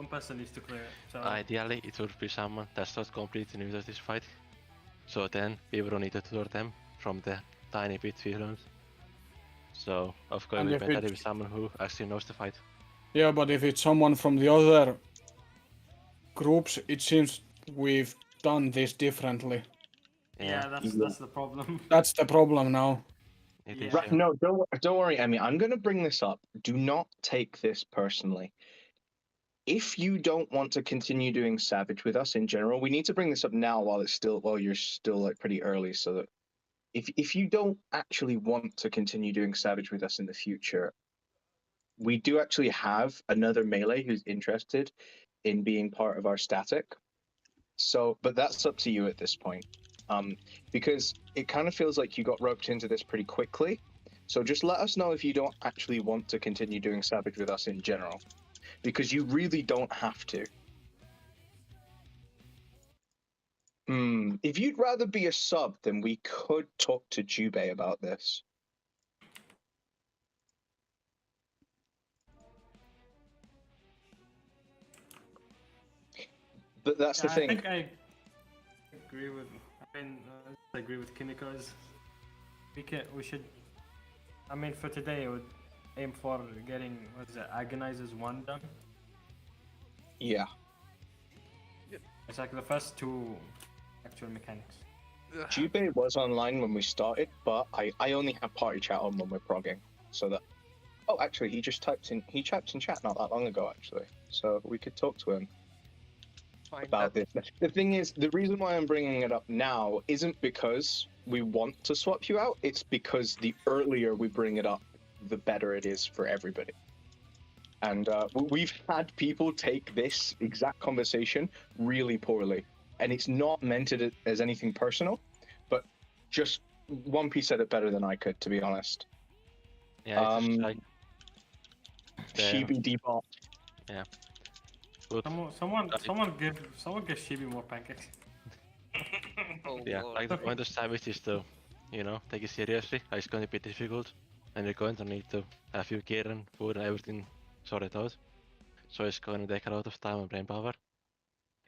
person needs to clear it. So ideally, it would be someone that's not completely new to this fight. So then, we will need to tutor them from the tiny bit we learned. So, of course, And it would if be better it's- if someone who actually knows the fight. Yeah, but if it's someone from the other groups, it seems we've done this differently. yeah, that's the problem. That's the problem now. It is, Yeah. Right, no, don't worry, Emmy. I'm going to bring this up. Do not take this personally. If you don't want to continue doing Savage with us in general, we need to bring this up now while you're still like pretty early, so that if you don't actually want to continue doing Savage with us in the future, we do actually have another melee who's interested in being part of our static. So, but that's up to you at this point. because it kind of feels like you got roped into this pretty quickly. So just let us know if you don't actually want to continue doing Savage with us in general, because you really don't have to. If you'd rather be a sub, then we could talk to Jubei about this. But that's the I thing. think I agree with. I agree with Kimiko's. We should. I mean, for today, I would aim for getting Agonizers 1 done. Yeah. It's like the first 2 actual mechanics. Jubei was online when we started, but I only have party chat on when we're progging, so that. Oh, actually, he typed in chat not that long ago, actually, so we could talk to him about this. The thing is, the reason why I'm bringing it up now isn't because we want to swap you out. It's because the earlier we bring it up, the better it is for everybody. And we've had people take this exact conversation really poorly. And it's not meant as anything personal, but just One Piece said it better than I could, to be honest. Yeah, it's just like Shibi Depot. Yeah. Good. Someone give Shibi more pancakes. Yeah, like the point of Savage is to, take it seriously. Like it's going to be difficult, and you're going to need to have your gear and food and everything sorted out. So it's going to take a lot of time and brain power.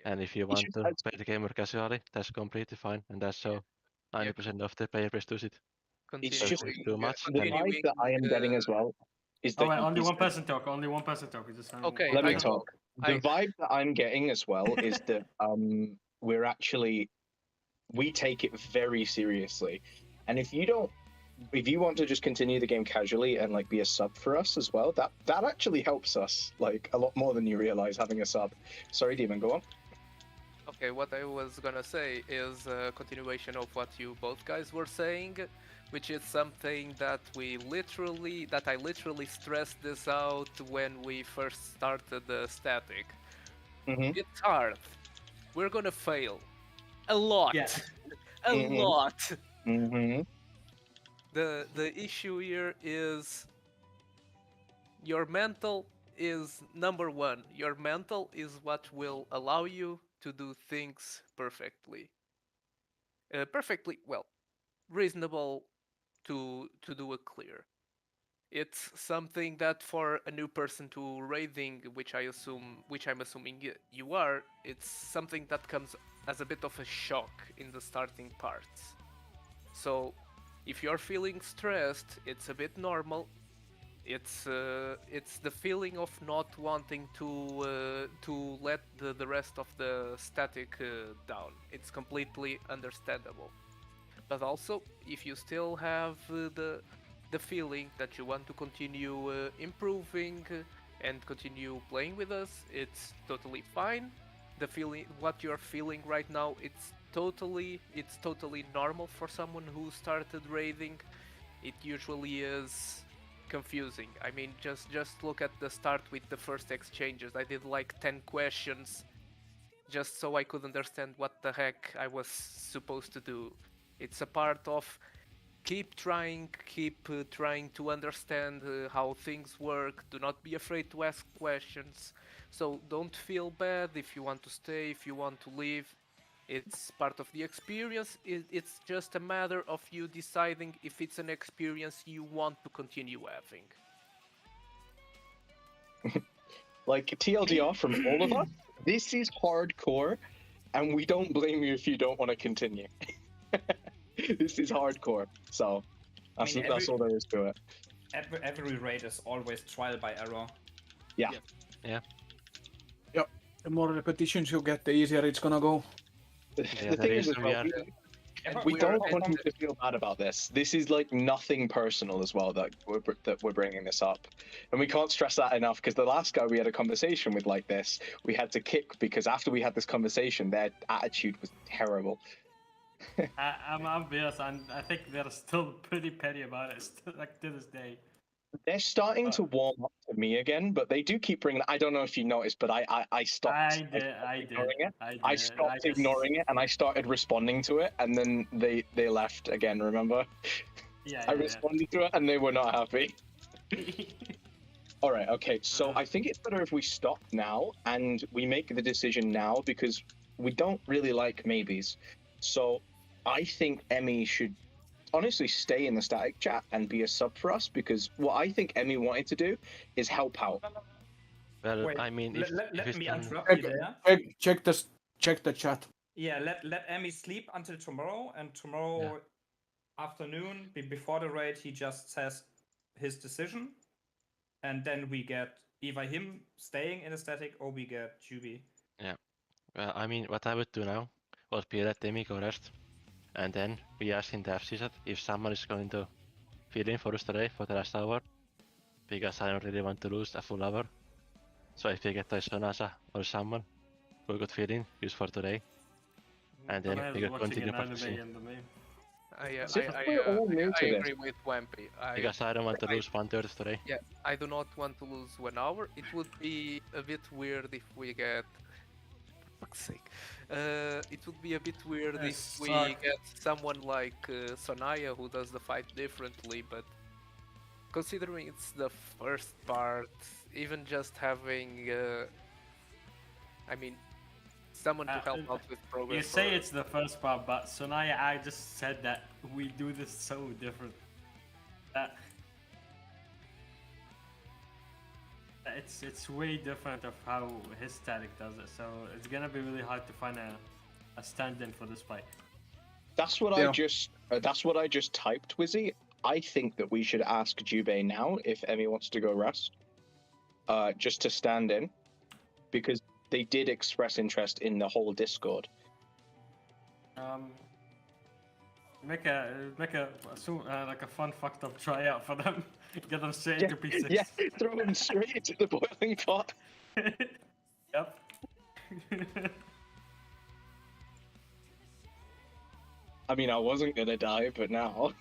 And if you want to play the game more casually, that's completely fine, and that's so 90% of the player base does it. It's just too much. the vibe that I am getting as well is that only one person talk. Only one person talk. Okay, let me talk. The vibe that I'm getting as well is that we take it very seriously, and if you want to just continue the game casually and like be a sub for us as well, that actually helps us like a lot more than you realize having a sub. Sorry, Demon, go on. Okay, what I was gonna say is a continuation of what you both guys were saying, which is something that I literally stressed this out when we first started the static. It's hard. We're gonna fail. A lot. Yeah. A lot. The issue here is your mental is number one. Your mental is what will allow you to do things perfectly. Reasonable to do a clear. It's something that for a new person to raiding, which I'm assuming you are, it's something that comes as a bit of a shock in the starting parts. So if you're feeling stressed, it's a bit normal. It's the feeling of not wanting to let the rest of the static down. It's completely understandable. But also, if you still have the feeling that you want to continue improving and continue playing with us, it's totally fine. What you're feeling right now, it's totally normal for someone who started raiding. It usually is confusing. I mean, just look at the start with the first exchanges. I did like 10 questions just so I could understand what the heck I was supposed to do. It's a part of keep trying to understand how things work. Do not be afraid to ask questions. So don't feel bad if you want to stay, if you want to leave. It's part of the experience. It's just a matter of you deciding if it's an experience you want to continue having. Like TLDR from all of us, this is hardcore, and we don't blame you if you don't want to continue. This is hardcore, so that's all there is to it. Every raid is always trial by error. Yeah. The more repetitions you get, the easier it's gonna go. The thing is, we don't want you to feel bad about this. This is like nothing personal as well that we're bringing this up, and we can't stress that enough. Because the last guy we had a conversation with like this, we had to kick because after we had this conversation, their attitude was terrible. I'm obvious, and I think they're still pretty petty about it, still, like to this day. They're starting to warm up to me again, but they do keep bringing. I don't know if you noticed, but I stopped. I did. Ignoring it. I did. I stopped just- ignoring it and I started responding to it, and then they left again. Remember? Yeah, I responded to it and they were not happy. yeah. All right. Okay. So I think it's better if we stop now and we make the decision now because we don't really like maybes. So I think Emmy should honestly stay in the static chat and be a sub for us because what I think Emmy wanted to do is help out. Well, Wait, I mean, if let if me it's done, interrupt you there. Check the chat. Yeah, let Emmy sleep until tomorrow, and tomorrow afternoon, before the raid, he just says his decision, and then we get either him staying in a static or we get Juby. well, I mean, what I would do now would be let Demi go rest, and then we ask in the FC chat if someone is going to fill in for us today for the last hour, because I don't really want to lose a full hour. So if we get a Sonasa or someone who could fill in, use for today, and then we could continue practicing. We're all new to I this. agree with Wampy. Because I don't want to lose 1/3 today. Yeah, I do not want to lose 1 hour. It would be a bit weird if we get. For fuck's sake. It would be a bit weird if we get someone like Sonaya who does the fight differently, but considering it's the first part, even just having. I mean, someone to help out with progress. You say it's the first part, but Sonaya, I just said that we do this so different. It's way different of how his static does it, so it's gonna be really hard to find a stand-in for this fight. That's what I just typed, Wizzy. I think that we should ask Jubei now if Emmy wants to go rest, just to stand in, because they did express interest in the whole Discord. Make a like a fun fucked up tryout for them. Get them straight into P6. Yeah, throw them straight into the boiling pot. Yep. I mean, I wasn't gonna die, but now.